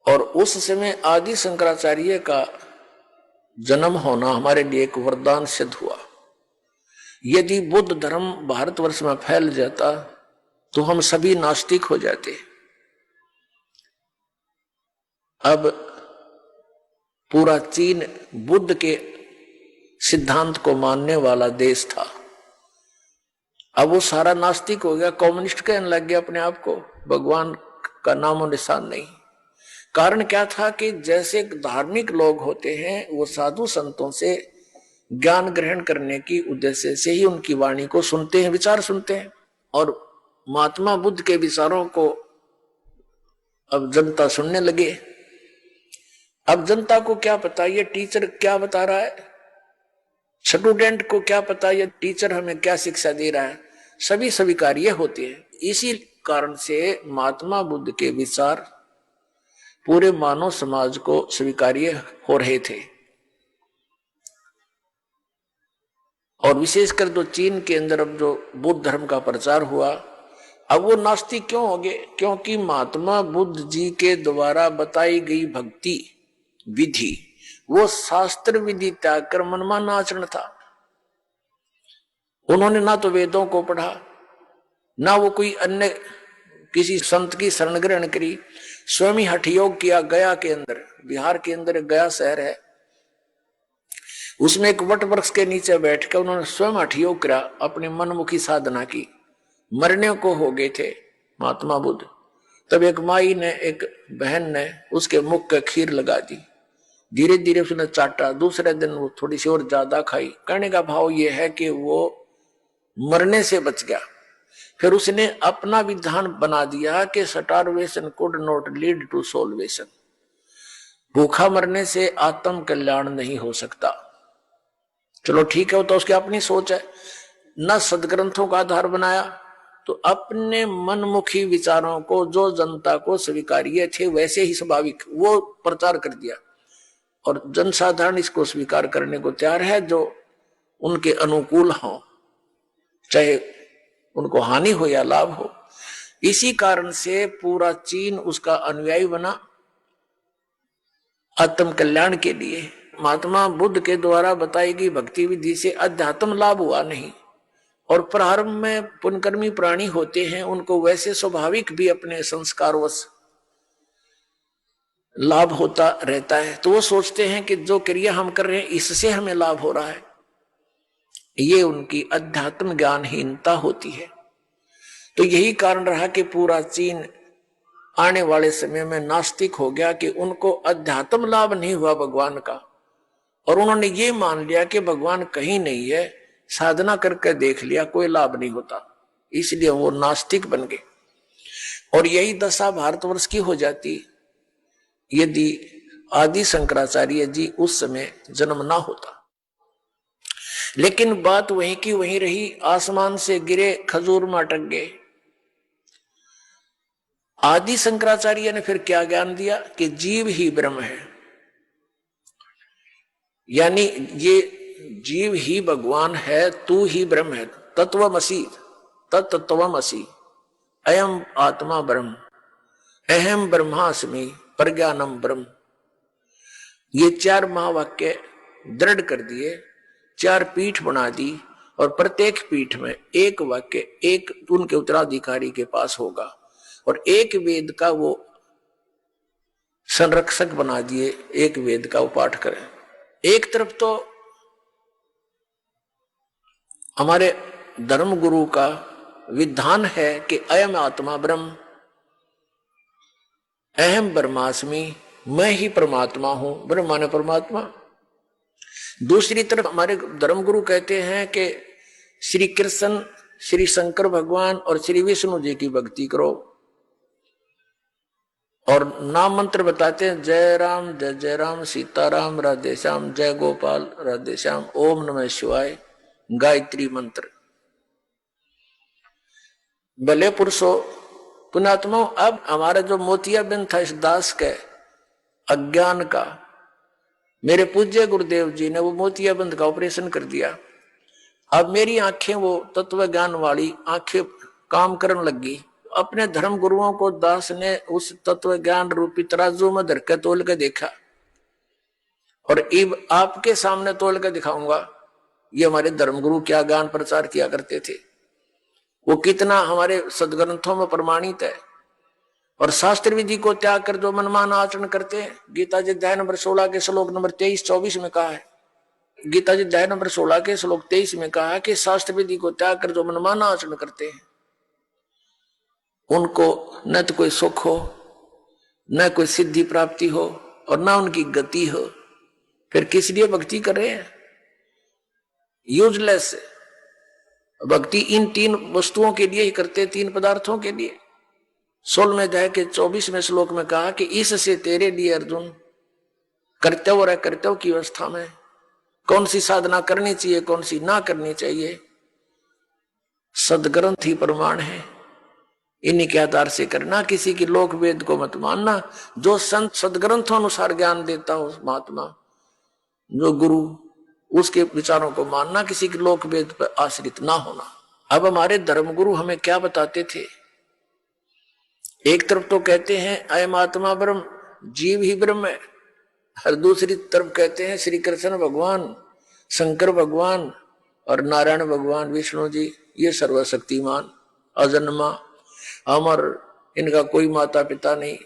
और उस समय आदि शंकराचार्य का जन्म होना हमारे लिए एक वरदान सिद्ध हुआ। यदि बुद्ध धर्म भारतवर्ष में फैल जाता तो हम सभी नास्तिक हो जाते। अब पूरा चीन बुद्ध के सिद्धांत को मानने वाला देश था, अब वो सारा नास्तिक हो गया, कम्युनिस्ट कहने लग गया अपने आप को, भगवान का नामो निशान नहीं। कारण क्या था कि जैसे धार्मिक लोग होते हैं वो साधु संतों से ज्ञान ग्रहण करने की उद्देश्य से ही उनकी वाणी को सुनते हैं, विचार सुनते हैं, और महात्मा बुद्ध के विचारों को अब जनता सुनने लगे। अब जनता को क्या पता ये टीचर क्या बता रहा है, स्टूडेंट को क्या पता ये टीचर हमें क्या शिक्षा दे रहा है, सभी स्वीकार्य होते हैं। इसी कारण से महात्मा बुद्ध के विचार पूरे मानव समाज को स्वीकार्य हो रहे थे। और विशेषकर जो चीन के अंदर अब जो बुद्ध धर्म का प्रचार हुआ, अब वो नास्तिक क्यों हो गए? क्योंकि महात्मा बुद्ध जी के द्वारा बताई गई भक्ति विधि वो शास्त्र विधि त्याग कर मनमाना आचरण था। उन्होंने ना तो वेदों को पढ़ा, ना वो कोई अन्य किसी संत की शरण ग्रहण करी, स्वयं ही हठ योग किया। गया के अंदर, बिहार के अंदर गया शहर है, उसमें एक वट वृक्ष के नीचे बैठकर उन्होंने स्वयं हठ योग करा, अपनी मनमुखी साधना की। मरने को हो गए थे महात्मा बुद्ध, तब एक माई ने, एक बहन ने उसके मुख के खीर लगा दी, धीरे धीरे उसने चाटा, दूसरे दिन वो थोड़ी सी और ज्यादा खाई। कहने का भाव यह है कि वो मरने से बच गया। फिर उसने अपना विधान बना दिया कि starvation could not lead to salvation. भूखा मरने से आत्म कल्याण नहीं हो सकता। चलो ठीक है, वो तो उसकी अपनी सोच है। न सदग्रंथों का आधार बनाया, तो अपने मनमुखी विचारों को जो जनता को स्वीकार्य थे वैसे ही स्वाभाविक वो प्रचार कर दिया, और जनसाधारण इसको स्वीकार करने को तैयार है जो उनके अनुकूल हो, चाहे उनको हानि हो या लाभ हो। इसी कारण से पूरा चीन उसका अनुयायी बना आत्म कल्याण के लिए। महात्मा बुद्ध के द्वारा बताई गई भक्ति विधि से अध्यात्म लाभ हुआ नहीं, और प्रारंभ में पुण्यकर्मी प्राणी होते हैं, उनको वैसे स्वाभाविक भी अपने संस्कारवश लाभ होता रहता है, तो वो सोचते हैं कि जो क्रिया हम कर रहे हैं इससे हमें लाभ हो रहा है। ये उनकी अध्यात्म ज्ञानहीनता होती है। तो यही कारण रहा कि पूरा चीन आने वाले समय में नास्तिक हो गया, कि उनको अध्यात्म लाभ नहीं हुआ भगवान का, और उन्होंने ये मान लिया कि भगवान कहीं नहीं है, साधना करके देख लिया कोई लाभ नहीं होता, इसलिए वो नास्तिक बन गए। और यही दशा भारतवर्ष की हो जाती यदि आदि शंकराचार्य जी उस समय जन्म ना होता। लेकिन बात वहीं की वहीं रही, आसमान से गिरे खजूर में अटक गए। आदि शंकराचार्य ने फिर क्या ज्ञान दिया कि जीव ही ब्रह्म है, यानी ये जीव ही भगवान है, तू ही ब्रह्म है, तत्वमसि तत्तत्वमसि अयम आत्मा ब्रह्म अहम ब्रह्मास्मि प्रज्ञानम ब्रह्म। ये 4 महावाक्य दृढ़ कर दिए, 4 पीठ बना दी, और प्रत्येक पीठ में एक वाक्य एक उनके उत्तराधिकारी के पास होगा, और एक वेद का वो संरक्षक बना दिए, एक वेद का वो पाठ करें। एक तरफ तो हमारे धर्म गुरु का विधान है कि अयम आत्मा ब्रह्म अहम ब्रह्मास्मि, मैं ही परमात्मा हूं, ब्रह्म माने परमात्मा। दूसरी तरफ हमारे धर्मगुरु कहते हैं कि श्री कृष्ण, श्री शंकर भगवान और श्री विष्णु जी की भक्ति करो, और नाम मंत्र बताते हैं जय राम जय जय राम सीताराम राधे श्याम जय गोपाल राधे श्याम ओम नमः शिवाय गायत्री मंत्र। भले पुरुषों पुणात्मा, अब हमारा जो मोतियाबिंद था इस दास के अज्ञान का, मेरे पूज्य गुरुदेव जी ने वो मोतियाबिंद का ऑपरेशन कर दिया। अब मेरी आंखें वो तत्व ज्ञान वाली आंखें काम करने लगी। अपने धर्म गुरुओं को दास ने उस तत्व ज्ञान रूपी तराजू में धर के तोल के देखा, और अब आपके सामने तोल के दिखाऊंगा ये हमारे धर्मगुरु क्या ज्ञान प्रचार किया करते थे, वो कितना हमारे सदग्रंथों में प्रमाणित है। और शास्त्र विधि को त्याग कर जो मनमान आचरण करते हैं, गीता जी अध्याय नंबर 16 के श्लोक नंबर 23-24 में कहा है, गीता जी अध्याय नंबर 16 के श्लोक 23 में कहा है कि शास्त्र विधि को त्याग कर जो मनमान आचरण करते हैं उनको न तो कोई सुख हो, न कोई सिद्धि प्राप्ति हो, और न उनकी गति हो। फिर किस लिए भक्ति कर रहे हैं? यूजलेस भक्ति इन 3 वस्तुओं के लिए ही करते, 3 पदार्थों के लिए। 16वें अध्याय के 24वें श्लोक में कहा कि इससे तेरे लिए अर्जुन कर्तव्य और अकर्तव्य की अवस्था में कौन सी साधना करनी चाहिए, कौन सी ना करनी चाहिए, सदग्रंथ ही प्रमाण है, इन्हीं के आधार से करना। किसी की लोक वेद को मत मानना। जो संत सदग्रंथों अनुसार ज्ञान देता हो महात्मा, जो गुरु, उसके विचारों को मानना, किसी के लोक वेद पर आश्रित ना होना। अब हमारे धर्मगुरु हमें क्या बताते थे? एक तरफ तो कहते हैं अयम आत्मा ब्रह्म, जीव ही ब्रह्म है, और दूसरी तरफ कहते हैं श्री कृष्ण भगवान, शंकर भगवान और नारायण भगवान विष्णु जी ये सर्वशक्तिमान, अजन्मा, अमर, इनका कोई माता पिता नहीं।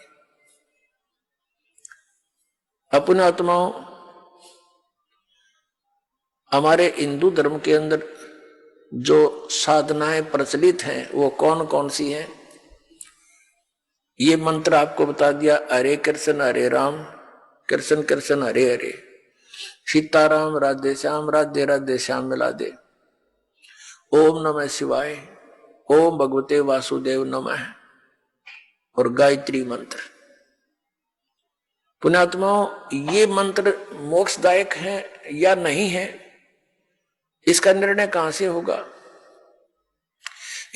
अपने आत्माओं, हमारे हिंदू धर्म के अंदर जो साधनाएं प्रचलित हैं वो कौन कौन सी हैं? ये मंत्र आपको बता दिया, हरे कृष्ण हरे राम कृष्ण कृष्ण हरे हरे, सीताराम राधे श्याम राधे राधे श्याम मिला दे, ओम नमः शिवाय, ओम भगवते वासुदेव नमः, और गायत्री मंत्र। पुण्यात्माओं, ये मंत्र मोक्षदायक है या नहीं है, इसका निर्णय कहां से होगा?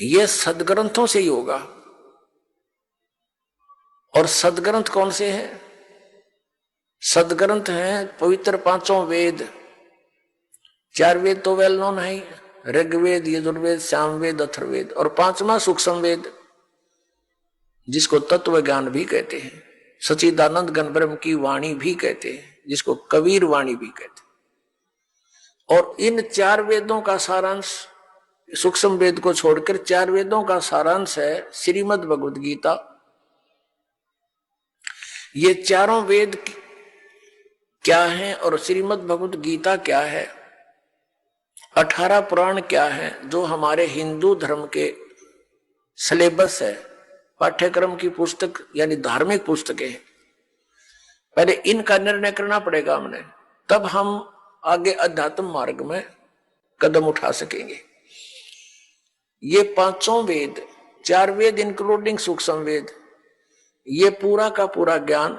यह सदग्रंथों से ही होगा। और सदग्रंथ कौन से हैं? सदग्रंथ हैं पवित्र पांचों वेद। 4 वेद तो वेल नोन है, ऋग्वेद, यजुर्वेद, सामवेद, अथर्ववेद, और 5वां सूक्ष्म वेद जिसको तत्व ज्ञान भी कहते हैं, सच्चिदानंद घन ब्रह्म की वाणी भी कहते हैं, जिसको कबीर वाणी भी कहते हैं। और इन 4 वेदों का सारांश, सूक्ष्म वेद को छोड़कर 4 वेदों का सारांश है श्रीमद् भगवद गीता। ये चारों वेद क्या हैं और श्रीमद् भगवद गीता क्या है, 18 पुराण क्या है, जो हमारे हिंदू धर्म के सिलेबस है, पाठ्यक्रम की पुस्तक यानी धार्मिक पुस्तकें हैं। पहले इनका निर्णय करना पड़ेगा हमने, तब हम आगे अध्यात्म मार्ग में कदम उठा सकेंगे। ये 5 वेद, 4 वेद इंक्लूडिंग सूक्ष्म वेद, ये पूरा का पूरा ज्ञान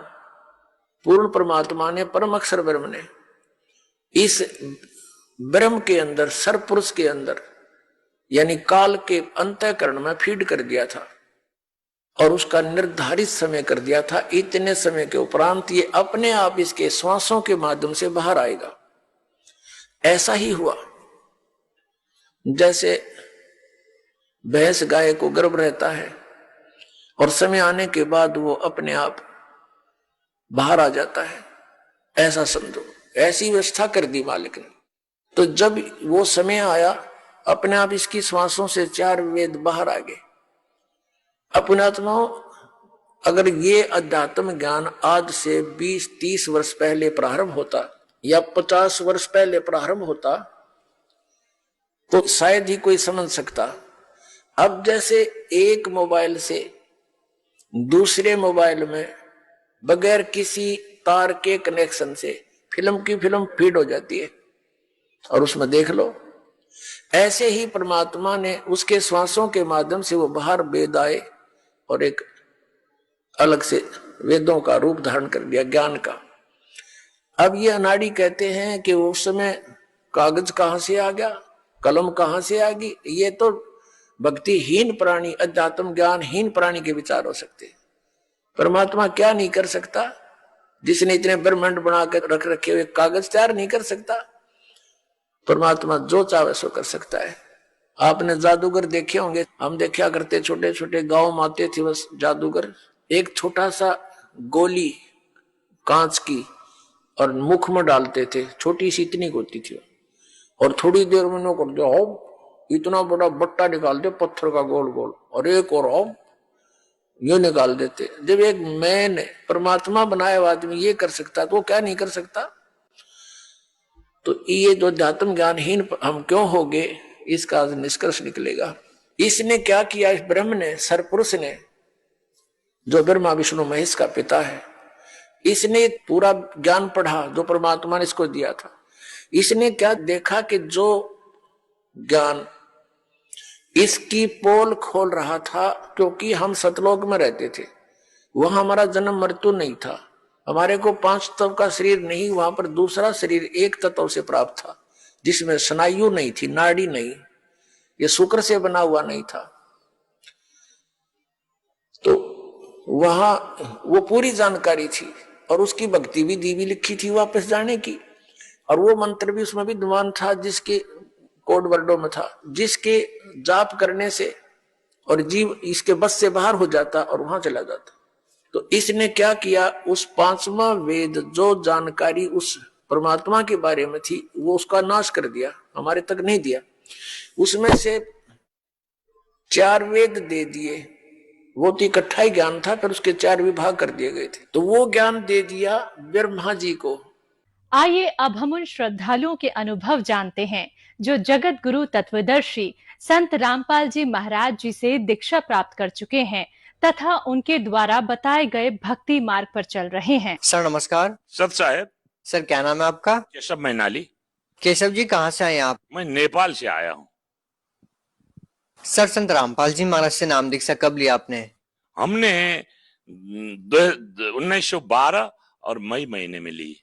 पूर्ण परमात्मा ने, परम अक्षर ब्रह्म ने इस ब्रह्म के अंदर, सर्वपुरुष के अंदर यानी काल के अंतःकरण में फीड कर दिया था और उसका निर्धारित समय कर दिया था। इतने समय के उपरांत ये अपने आप इसके श्वासों के माध्यम से बाहर आएगा। ऐसा ही हुआ जैसे भैंस गाय को गर्भ रहता है और समय आने के बाद वो अपने आप बाहर आ जाता है, ऐसा समझो। ऐसी व्यवस्था कर दी मालिक ने। तो जब वो समय आया, अपने आप इसकी श्वासों से 4 वेद बाहर आ गए। अपनात्माओं, अगर ये अध्यात्म ज्ञान आज से 20-30 वर्ष पहले प्रारंभ होता या 50 वर्ष पहले प्रारंभ होता तो शायद ही कोई समझ सकता। अब जैसे एक मोबाइल से दूसरे मोबाइल में बगैर किसी तार के कनेक्शन से फिल्म की फिल्म फीड हो जाती है और उसमें देख लो, ऐसे ही परमात्मा ने उसके श्वासों के माध्यम से वो बाहर वेद आए और एक अलग से वेदों का रूप धारण कर दिया, ज्ञान का। अब ये अनाड़ी कहते हैं कि उस समय कागज कहां से आ गया, कलम कहां से आ गई, ये तो भक्तिहीन प्राणी, अध्यात्म ज्ञानहीन प्राणी के विचार हो सकते। परमात्मा क्या नहीं कर सकता? जिसने इतने ब्रह्मांड बना कर रख रखे हुए कागज तैयार नहीं कर सकता? परमात्मा जो चाहे सो कर सकता है। आपने जादूगर देखे होंगे, हम देखा करते, छोटे छोटे गांव में आते थे बस जादूगर, एक छोटा सा गोली कांच की और मुख में डालते थे, छोटी सी इतनी होती थी, और थोड़ी देर में नो कर दो इतना बड़ा बट्टा निकाल दे पत्थर का गोल गोल, और एक और ये निकाल देते। जब एक मैन परमात्मा बनाया हुआ आदमी ये कर सकता तो वो क्या नहीं कर सकता? तो ये जो अध्यात्म ज्ञानहीन हम क्यों हो गए, इसका निष्कर्ष निकलेगा। इसने क्या किया? इस ब्रह्म ने, सरपुरुष ने, जो ब्रह्मा विष्णु महेश का पिता है, इसने पूरा ज्ञान पढ़ा जो परमात्मा ने इसको दिया था। इसने क्या देखा कि जो ज्ञान इसकी पोल खोल रहा था, क्योंकि हम सतलोक में रहते थे, वहां हमारा जन्म मृत्यु नहीं था, हमारे को 5 तत्व का शरीर नहीं, वहां पर दूसरा शरीर 1 तत्व से प्राप्त था, जिसमें स्नायु नहीं थी, नाड़ी नहीं, ये शुक्र से बना हुआ नहीं था। तो वहां वो पूरी जानकारी थी और उसकी भक्ति भी दी भी लिखी थी वापस जाने की, और वो मंत्र भी उसमें विद्वान था, जिसके कोड वर्डों में था, जिसके जाप करने से और जीव इसके बस से बाहर हो जाता और वहां चला जाता। तो इसने क्या किया? उस 5वां वेद जो जानकारी उस परमात्मा के बारे में थी, वो उसका नाश कर दिया, हमारे तक नहीं दिया। उसमें से 4 वेद दे दिए, वो तो इकट्ठा ही ज्ञान था, फिर उसके 4 विभाग कर दिए गए थे। तो वो ज्ञान दे दिया ब्रह्मा जी को। आइए अब हम उन श्रद्धालुओं के अनुभव जानते हैं जो जगत गुरु तत्वदर्शी संत रामपाल जी महाराज जी से दीक्षा प्राप्त कर चुके हैं तथा उनके द्वारा बताए गए भक्ति मार्ग पर चल रहे हैं। सर नमस्कार। सत साहेब। सर क्या नाम है आपका? केशव मैनाली। केशव जी कहाँ से आए आप? मैं नेपाल से आया हूँ। सर संत रामपाल जी महाराज से नाम दीक्षा कब लिया आपने? हमने 1912 और मई महीने में ली।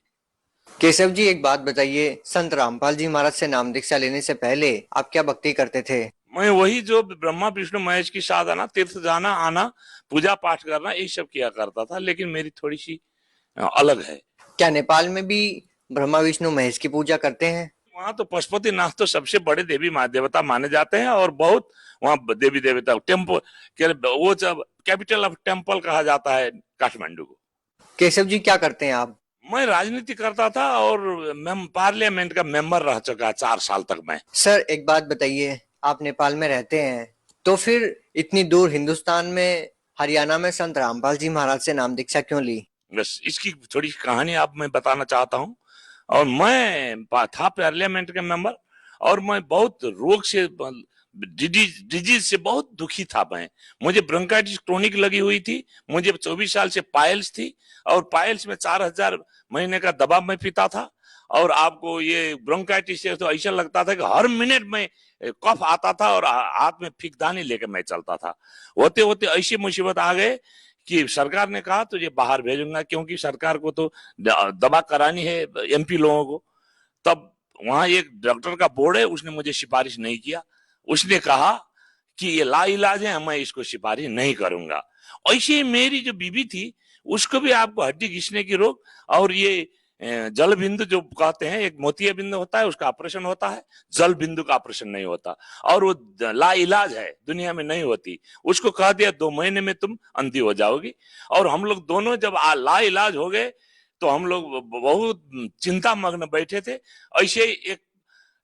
केशव जी, एक बात बताइए, संत रामपाल जी महाराज से नाम दीक्षा लेने से पहले आप क्या भक्ति करते थे? मैं वही जो ब्रह्मा विष्णु महेश की साधना, तीर्थ जाना आना, पूजा पाठ करना, यही सब किया करता था, लेकिन मेरी थोड़ी सी अलग है। क्या नेपाल में भी ब्रह्मा विष्णु महेश की पूजा करते हैं? वहां तो पशुपतिनाथ तो सबसे बड़े देवी देवता माने जाते हैं, और बहुत वहाँ देवी देवता टेम्पल, वो जब कैपिटल ऑफ टेम्पल कहा जाता है काठमांडू को। केशव जी, क्या करते हैं आप? मैं राजनीति करता था और पार्लियामेंट का मेंबर रह चुका 4 साल तक मैं। सर, एक बात बताइए, आप नेपाल में रहते हैं तो फिर इतनी दूर हिंदुस्तान में हरियाणा में संत रामपाल जी महाराज से नाम दीक्षा क्यों ली? बस इसकी थोड़ी कहानी आप मैं बताना चाहता हूँ। और मैं था पार्लियामेंट का मेंबर, और मैं बहुत रोग से, डिजीज से बहुत दुखी था मैं। मुझे ब्रोंकाइटिस क्रोनिक लगी हुई थी, मुझे 24 साल से पाइल्स थी, और पाइल्स में 4000 महीने का दवा मैं पीता था। और आपको ये ब्रोंकाइटिस से तो ऐसा लगता था कि हर मिनट में कफ आता था, और हाथ में फीकदानी लेकर मैं चलता था। होते होते ऐसी मुसीबत आ गए कि सरकार ने कहा तुझे बाहर भेजूंगा, क्योंकि सरकार को तो दवा करानी है एमपी लोगों को। तब वहां एक डॉक्टर का बोर्ड है, उसने मुझे सिफारिश नहीं किया। उसने कहा कि ये लाइलाज है, मैं इसको सिफारिश नहीं करूंगा। ऐसे ही मेरी जो बीबी थी, उसको भी आपको हड्डी घिसने की रोग, और ये जल बिंदु जो कहते हैं, एक मोतिया बिंदु होता है, उसका ऑपरेशन होता है, जल बिंदु का ऑपरेशन नहीं होता, और वो लाइलाज है, दुनिया में नहीं होती। उसको कह दिया 2 महीने में तुम अंधी हो जाओगी। और हम लोग दोनों जब लाइलाज हो गए तो हम लोग बहुत चिंता मग्न बैठे थे। ऐसे ही एक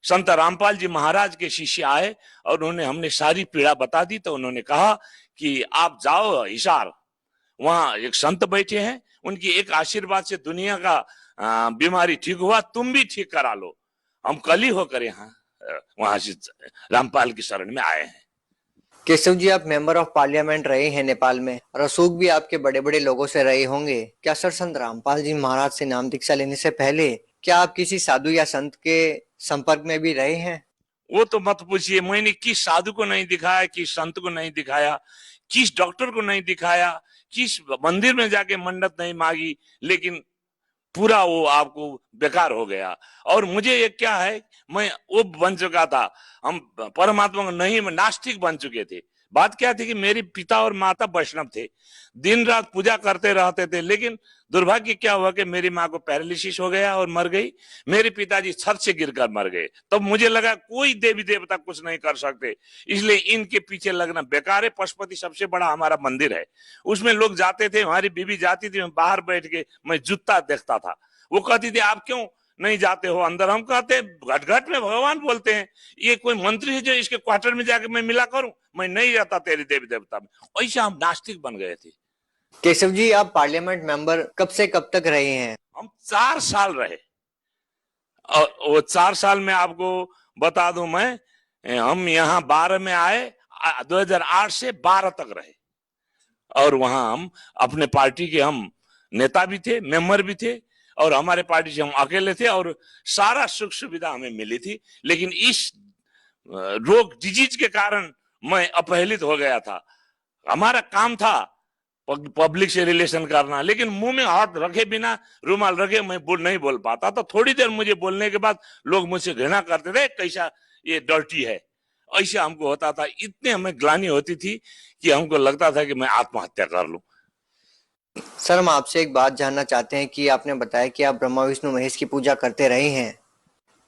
संत रामपाल जी महाराज के शिष्य आए, और उन्होंने हमने सारी पीड़ा बता दी। तो उन्होंने कहा कि आप जाओ हिसार, वहां एक संत बैठे हैं, उनकी एक आशीर्वाद से दुनिया का बीमारी ठीक हुआ, तुम भी ठीक करा लो। हम कल ही होकर यहाँ वहां से रामपाल की शरण में आए हैं। केशव जी, आप मेंबर ऑफ पार्लियामेंट रहे हैं नेपाल में, रसूख भी आपके बड़े बड़े लोगों से रहे होंगे। क्या सर संत रामपाल जी महाराज से नाम दीक्षा लेने से पहले क्या आप किसी साधु या संत के संपर्क में भी रहे हैं? वो तो मत पूछिए, मैंने किस साधु को नहीं दिखाया, किस संत को नहीं दिखाया, किस डॉक्टर को नहीं दिखाया, किस मंदिर में जाके मन्नत नहीं मांगी, लेकिन पूरा वो आपको बेकार हो गया। और मुझे ये क्या है, मैं वो बन चुका था, हम परमात्मा को नहीं, नास्तिक बन चुके थे। बात क्या थी कि मेरे पिता और माता वैष्णव थे, दिन रात पूजा करते रहते थे, लेकिन दुर्भाग्य क्या हुआ कि मेरी माँ को पैरालिसिस हो गया और मर गई। मेरे पिताजी छत से गिरकर मर गए। तब मुझे लगा कोई देवी देवता कुछ नहीं कर सकते, इसलिए इनके पीछे लगना बेकार है। पशुपति सबसे बड़ा हमारा मंदिर है, उसमें लोग जाते थे, हमारी बीवी जाती थी, मैं बाहर बैठ के मैं जूता देखता था। वो कहती थी आप क्यों नहीं जाते हो अंदर? हम कहते घट घट में भगवान बोलते हैं, ये कोई मंत्री है जो इसके क्वार्टर में जाके मैं मिला करूं? मैं नहीं जाता तेरी देवी देवता में। ऐसा हम नास्तिक बन गए थे। केशव जी, आप पार्लियामेंट मेंबर कब से कब तक रहे हैं? हम 4 साल रहे, और वो 4 साल में आपको बता दूं मैं, हम यहाँ 12 में आए, 2008 से 12 तक रहे, और वहां हम अपने पार्टी के हम नेता भी थे, मेंबर भी थे, और हमारे पार्टी से हम अकेले थे, और सारा सुख सुविधा हमें मिली थी। लेकिन इस रोग डिजीज के कारण मैं अपहेलित हो गया था। हमारा काम था पब्लिक से रिलेशन करना, लेकिन मुंह में हाथ रखे बिना, रुमाल रखे मैं नहीं बोल पाता। तो थोड़ी देर मुझे बोलने के बाद लोग मुझसे घृणा करते थे, कैसा ये डर्टी है, ऐसा हमको होता था। इतने हमें ग्लानि होती थी कि हमको लगता था कि मैं आत्महत्या कर लूं। सर, हम आपसे एक बात जानना चाहते हैं कि आपने बताया कि आप ब्रह्मा विष्णु महेश की पूजा करते रहे हैं,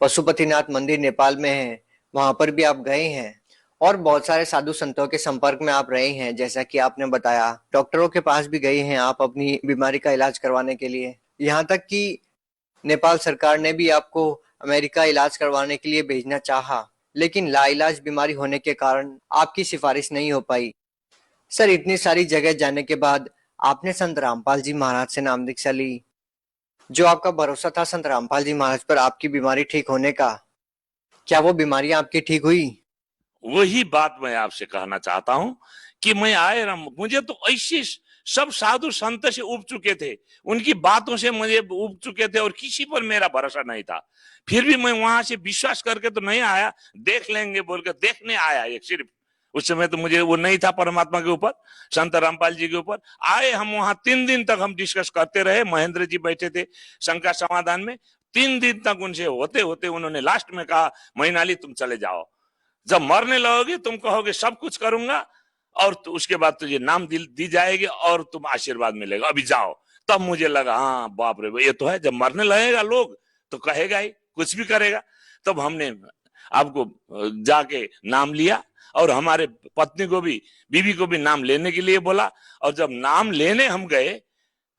पशुपतिनाथ मंदिर नेपाल में है, वहां पर भी आप गए हैं, और बहुत सारे साधु संतों के संपर्क में आप रहे हैं, जैसा कि आपने बताया। डॉक्टरों के पास भी गए हैं आप अपनी बीमारी का इलाज करवाने के लिए, यहाँ तक कि नेपाल सरकार ने भी आपको अमेरिका इलाज करवाने के लिए भेजना चाहा, लेकिन लाइलाज बीमारी होने के कारण आपकी सिफारिश नहीं हो पाई। सर, इतनी सारी जगह जाने के बाद आपने संत रामपाल जी महाराज से नाम दीक्षा ली। जो आपका भरोसा था संत रामपाल जी महाराज पर आपकी बीमारी ठीक होने का, क्या वो बीमारियां आपकी ठीक हुई? वही बात मैं आपसे कहना चाहता हूं कि मैं मुझे तो ऐसे सब साधु संत से उब चुके थे, उनकी बातों से मुझे उब चुके थे, और किसी पर मेरा भरोसा नहीं था। फिर भी मैं वहां से विश्वास करके तो नहीं आया, देख लेंगे बोल के देखने आया एक सिर्फ। उस समय तो मुझे वो नहीं था परमात्मा के ऊपर, संत रामपाल जी के ऊपर। आए, हम वहां 3 दिन तक हम डिस्कस करते रहे। महेंद्र जी बैठे थे शंका समाधान में। 3 दिन तक उनसे होते होते उन्होंने लास्ट में कहा, मैनाली तुम चले जाओ, जब मरने लगोगे तुम कहोगे सब कुछ करूंगा, और तो उसके बाद तुझे नाम दी जाएगी और तुम आशीर्वाद मिलेगा, अभी जाओ। तब मुझे लगा, हाँ बाप रे, ये तो है, जब मरने लगेगा लोग तो कहेगा ही, कुछ भी करेगा। तब हमने आपको जाके नाम लिया, और हमारे पत्नी को भी, बीवी को भी नाम लेने के लिए बोला। और जब नाम लेने हम गए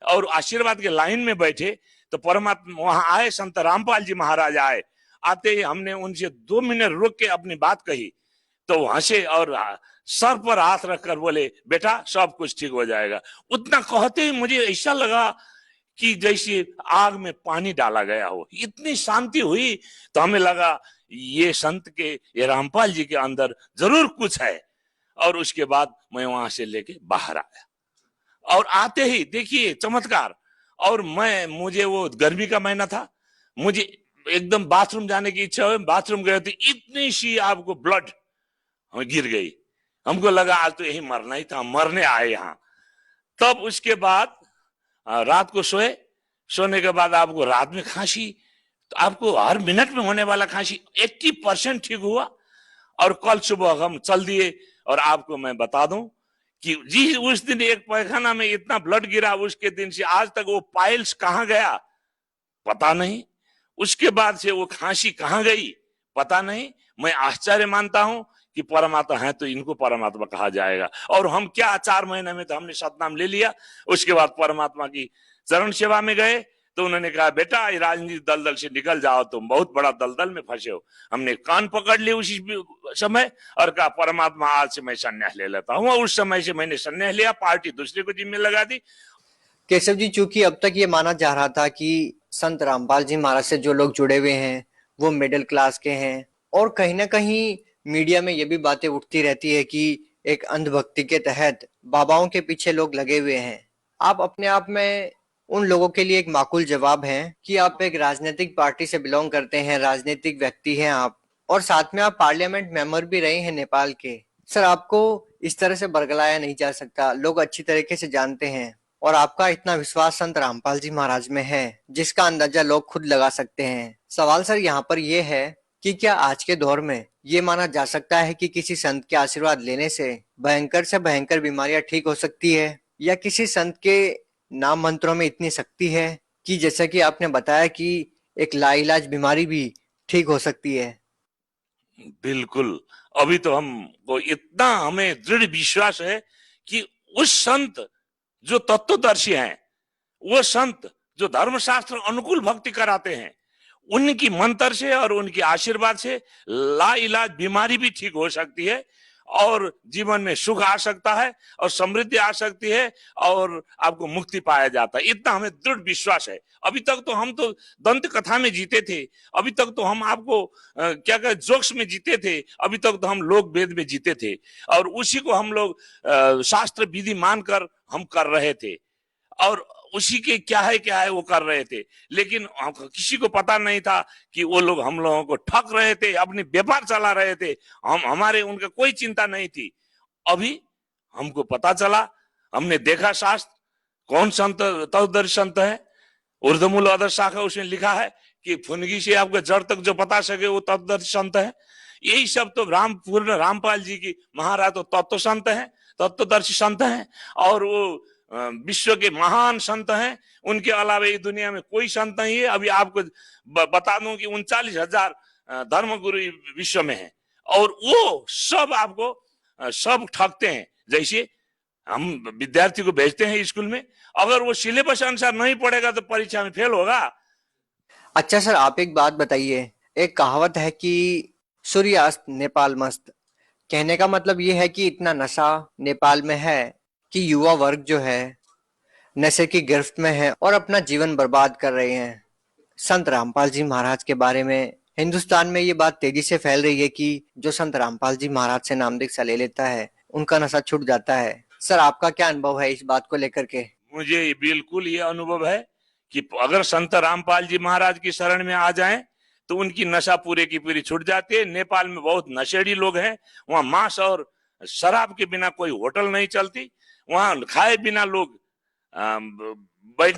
और आशीर्वाद के लाइन में बैठे, तो परमात्मा वहां आए, संत रामपाल जी महाराज आए। आते ही हमने उनसे 2 मिनट रुक के अपनी बात कही, तो वो हंसे और सर पर हाथ रखकर बोले, बेटा सब कुछ ठीक हो जाएगा। उतना कहते ही मुझे ऐसा लगा कि जैसे आग में पानी डाला गया हो, इतनी शांति हुई। तो हमें लगा ये संत के, ये रामपाल जी के अंदर जरूर कुछ है। और उसके बाद मैं वहां से लेके बाहर आया, और आते ही देखिए चमत्कार। और मुझे वो गर्मी का महीना था, मुझे एकदम बाथरूम जाने की इच्छा हुई। बाथरूम गए तो इतनी सी आपको ब्लड गिर गई। हमको लगा आज तो यही मरना ही था, मरने आए यहाँ। तब उसके बाद रात को सोने के बाद आपको रात में खांसी, तो आपको हर मिनट में होने वाला खांसी 80% ठीक हुआ। और कल सुबह हम चल दिए। और आपको मैं बता दूं कि जी उस दिन एक पैखाना में इतना ब्लड गिरा, उसके दिन से आज तक वो पाइल्स कहां गया पता नहीं, उसके बाद से वो खांसी कहां गई पता नहीं। मैं आश्चर्य मानता हूं कि परमात्मा है तो इनको परमात्मा कहा जाएगा। और हम क्या 4 महीने में तो हमने सतनाम ले लिया। उसके बाद परमात्मा की चरण सेवा में गए, तो उन्होंने कहा, बेटा ये राजनीति दलदल से निकल जाओ, तुम बहुत बड़ा दलदल में फंसे हो। हमने कान पकड़ लिए उसी समय और कहा, परमात्मा आज से मैं संन्यास ले लेता हूँ। उस समय से मैंने संन्यास लिया, पार्टी दूसरे को जिम्मे लगा दी। केशव जी, चूंकि अब तक ये माना जा रहा था कि संत रामपाल जी महाराज से जो लोग जुड़े हुए हैं वो मिडिल क्लास के हैं, और कहीं ना कहीं मीडिया में ये भी बातें उठती रहती है कि एक अंधभक्ति के तहत बाबाओं के पीछे लोग लगे हुए हैं। आप अपने आप में उन लोगों के लिए एक माकूल जवाब हैं कि आप एक राजनीतिक पार्टी से बिलोंग करते हैं, राजनीतिक व्यक्ति हैं आप, और साथ में आप पार्लियामेंट मेंबर भी रहे हैं नेपाल के। सर, आपको इस तरह से बरगलाया नहीं जा सकता, लोग अच्छी तरीके से जानते हैं। और आपका इतना विश्वास संत रामपाल जी महाराज में है जिसका अंदाजा लोग खुद लगा सकते हैं। सवाल सर यहाँ पर यह है कि क्या आज के दौर में ये माना जा सकता है कि किसी संत के आशीर्वाद लेने से भयंकर बीमारियां ठीक हो सकती है, या किसी संत के नाम मंत्रों में इतनी शक्ति है कि जैसा कि आपने बताया कि एक लाइलाज बीमारी भी ठीक हो सकती है? बिल्कुल। अभी तो हमको इतना हमें दृढ़ विश्वास है कि उस संत जो तत्वदर्शी हैं, वो संत जो धर्मशास्त्र अनुकूल भक्ति कराते हैं, उनकी मंत्र से और उनके आशीर्वाद से लाइलाज बीमारी भी ठीक हो सकती है, और जीवन में सुख आ सकता है, और समृद्धि आ सकती है, और आपको मुक्ति पाया जाता है। इतना हमें दृढ़ विश्वास है। अभी तक तो हम तो दंत कथा में जीते थे, अभी तक तो हम आपको क्या कहते जोक्स में जीते थे, अभी तक तो हम लोक वेद में जीते थे, और उसी को हम लोग शास्त्र विधि मानकर हम कर रहे थे, और उसी के क्या है वो कर रहे थे। लेकिन किसी को पता नहीं था कि वो लोग हम लोगों को ठग रहे थे, अपनी व्यापार चला रहे थे। हमारे उनका कोई चिंता नहीं थी। अभी हमको पता चला, हमने देखा शास्त्र कौन संत तत्वदर्शी संत है, ऊर्ध्वमूल अधर शाखा उसमें लिखा है कि फुनगी से आपके जड़ तक जो पता सके वो तत्वदर्शी संत है। यही सब तो पूर्ण रामपाल जी की महाराज तो तत्व संत है, तत्वदर्शी संत है, और वो विश्व के महान संत हैं। उनके अलावा इस दुनिया में कोई संत नहीं है। अभी आपको बता दूं कि 39,000 धर्मगुरु विश्व में है, और वो सब आपको सब ठगते हैं। जैसे हम विद्यार्थी को भेजते हैं स्कूल में, अगर वो सिलेबस अनुसार नहीं पढ़ेगा तो परीक्षा में फेल होगा। अच्छा सर, आप एक बात बताइए, एक कहावत है कि सूर्यास्त नेपाल मस्त। कहने का मतलब ये है कि इतना नशा नेपाल में है कि युवा वर्ग जो है नशे की गिरफ्त में है और अपना जीवन बर्बाद कर रहे हैं। संत रामपाल जी महाराज के बारे में हिंदुस्तान में ये बात तेजी से फैल रही है कि जो संत रामपाल जी महाराज से नाम दीक्षा ले लेता है उनका नशा छूट जाता है। सर, आपका क्या अनुभव है इस बात को लेकर के? मुझे बिल्कुल ये अनुभव है कि अगर संत रामपाल जी महाराज की शरण में आ जाएं तो उनकी नशा पूरे की पूरी छूट जाती है। नेपाल में बहुत नशेड़ी लोग हैं, वहां मांस और शराब के बिना कोई होटल नहीं चलती, वहां खाए बिना लोग बैठ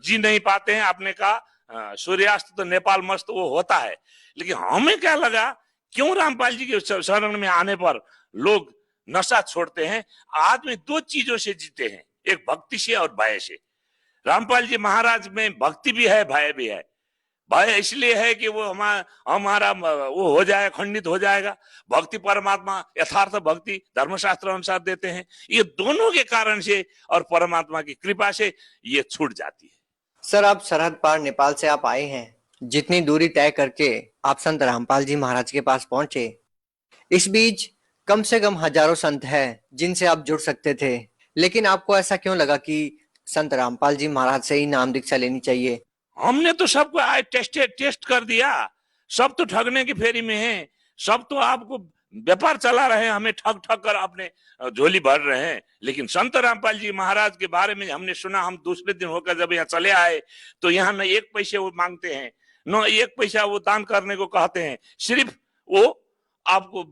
जी नहीं पाते हैं। आपने कहा सूर्यास्त तो नेपाल मस्त वो होता है, लेकिन हमें क्या लगा क्यों रामपाल जी के शरण में आने पर लोग नशा छोड़ते हैं। आदमी दो चीजों से जीते हैं, एक भक्ति से और भय से। रामपाल जी महाराज में भक्ति भी है, भय भी है। भय इसलिए है कि वो हमारा वो हो जाए, खंडित हो जाएगा। भक्ति परमात्मा यथार्थ भक्ति धर्मशास्त्र अनुसार देते हैं। ये दोनों के कारण से और परमात्मा की कृपा से ये छूट जाती है। सर, आप सरहद पार नेपाल से आप आए हैं, जितनी दूरी तय करके आप संत रामपाल जी महाराज के पास पहुंचे, इस बीच कम से कम हजारों संत हैं जिनसे आप जुड़ सकते थे, लेकिन आपको ऐसा क्यों लगा कि संत रामपाल जी महाराज से ही नाम दीक्षा लेनी चाहिए? हमने तो सबको आज टेस्ट कर दिया। सब तो ठगने की फेरी में है, सब तो आपको व्यापार चला रहे हैं, हमें ठग ठग कर अपने झोली भर रहे हैं। लेकिन संत रामपाल जी महाराज के बारे में हमने सुना। हम दूसरे दिन होकर जब यहाँ चले आए तो यहाँ न एक पैसे वो मांगते हैं, न एक पैसा वो दान करने को कहते हैं, सिर्फ वो आपको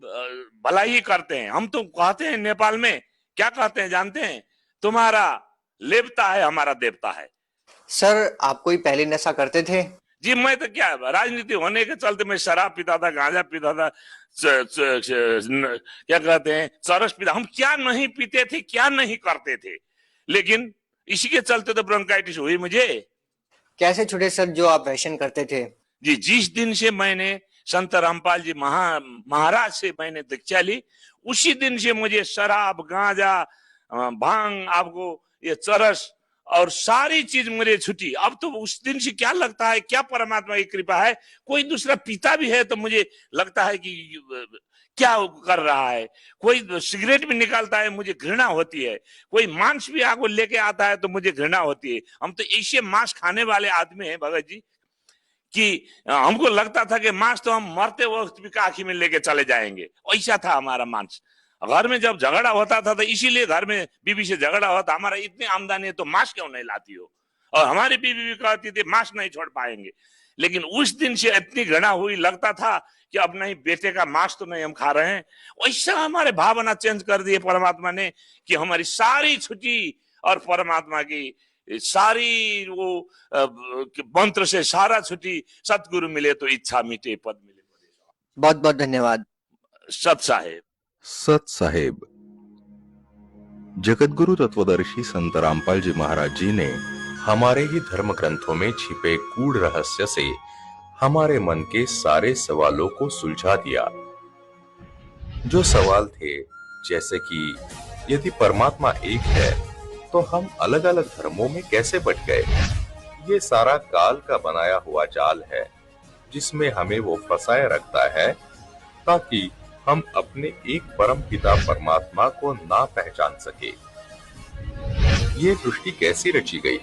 भलाई ही करते हैं। हम तो कहते हैं नेपाल में क्या कहते हैं जानते हैं? तुम्हारा लेवता है, हमारा देवता है। सर, आप कोई पहले नशा करते थे? जी, मैं तो क्या राजनीति होने के चलते मैं शराब पीता था, गांजा पीता था, क्या कहते हैं चरस पीता। हम क्या नहीं पीते थे, क्या नहीं करते थे, लेकिन इसी के चलते तो ब्रोंकाइटिस हुई मुझे। कैसे छूटे सर जो आप व्यसन करते थे? जी, जिस दिन से मैंने संत रामपाल जी महाराज से मैंने दीक्षा ली, उसी दिन से मुझे शराब, गांजा, भांग, आपको ये चरस और सारी चीज मुझे छुटी। अब तो उस दिन से क्या लगता है, क्या परमात्मा की कृपा है। कोई दूसरा पीता भी है तो मुझे लगता है कि क्या कर रहा है। कोई सिगरेट भी निकालता है, मुझे घृणा होती है। कोई मांस भी आगो लेके आता है तो मुझे घृणा होती है। हम तो ऐसे मांस खाने वाले आदमी हैं भगत जी कि हमको लगता था कि मांस तो हम मरते वक्त भी काखी में लेके चले जाएंगे, ऐसा था हमारा मांस। घर में जब झगड़ा होता था तो इसीलिए घर में बीवी से झगड़ा होता, हमारा इतनी आमदनी है तो मांस क्यों नहीं लाती हो। और हमारी बीवी भी कहती थी मांस नहीं छोड़ पाएंगे। लेकिन उस दिन से इतनी घृणा हुई, लगता था कि अब नहीं, बेटे का मांस तो नहीं हम खा रहे हैं। वैसा हमारे भावना चेंज कर दिए परमात्मा ने कि हमारी सारी छुट्टी और परमात्मा की सारी वो मंत्र से सारा छुट्टी। सतगुरु मिले तो इच्छा मिटे, पद मिले। बहुत बहुत धन्यवाद। सत साहेब। सत साहेब। जगतगुरु तत्वदर्शी संत रामपाल जी महाराज जी ने हमारे ही धर्म ग्रंथों में छिपे गूढ़ रहस्य से हमारे मन के सारे सवालों को सुलझा दिया। जो सवाल थे, जैसे कि यदि परमात्मा एक है तो हम अलग अलग धर्मों में कैसे बट गए, ये सारा काल का बनाया हुआ जाल है जिसमें हमें वो फंसाए रखता है ताकि हम अपने एक परम पिता परमात्मा को ना पहचान सके। ये सृष्टि कैसी रची गई?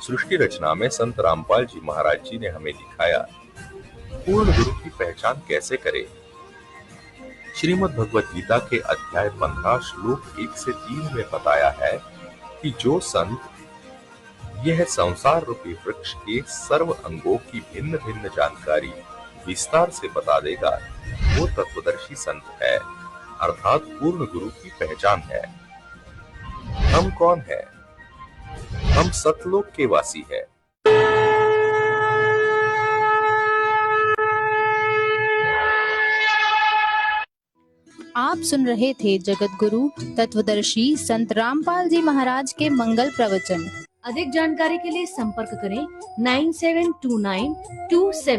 सृष्टि रचना में संत रामपाल जी महाराज जी ने हमें दिखाया पूर्ण गुरु की पहचान कैसे करें। श्रीमद् भगवत गीता के अध्याय 15 श्लोक 1 से 3 में बताया है कि जो संत यह संसार रूपी वृक्ष के सर्व अंगों की भिन्न भिन्न जानकारी विस्तार से बता देगा, वो तत्वदर्शी संत है, अर्थात पूर्ण गुरु की पहचान है। हम कौन है? हम सतलोक के वासी है। आप सुन रहे थे जगत गुरु तत्वदर्शी संत रामपाल जी महाराज के मंगल प्रवचन। अधिक जानकारी के लिए संपर्क करें 972927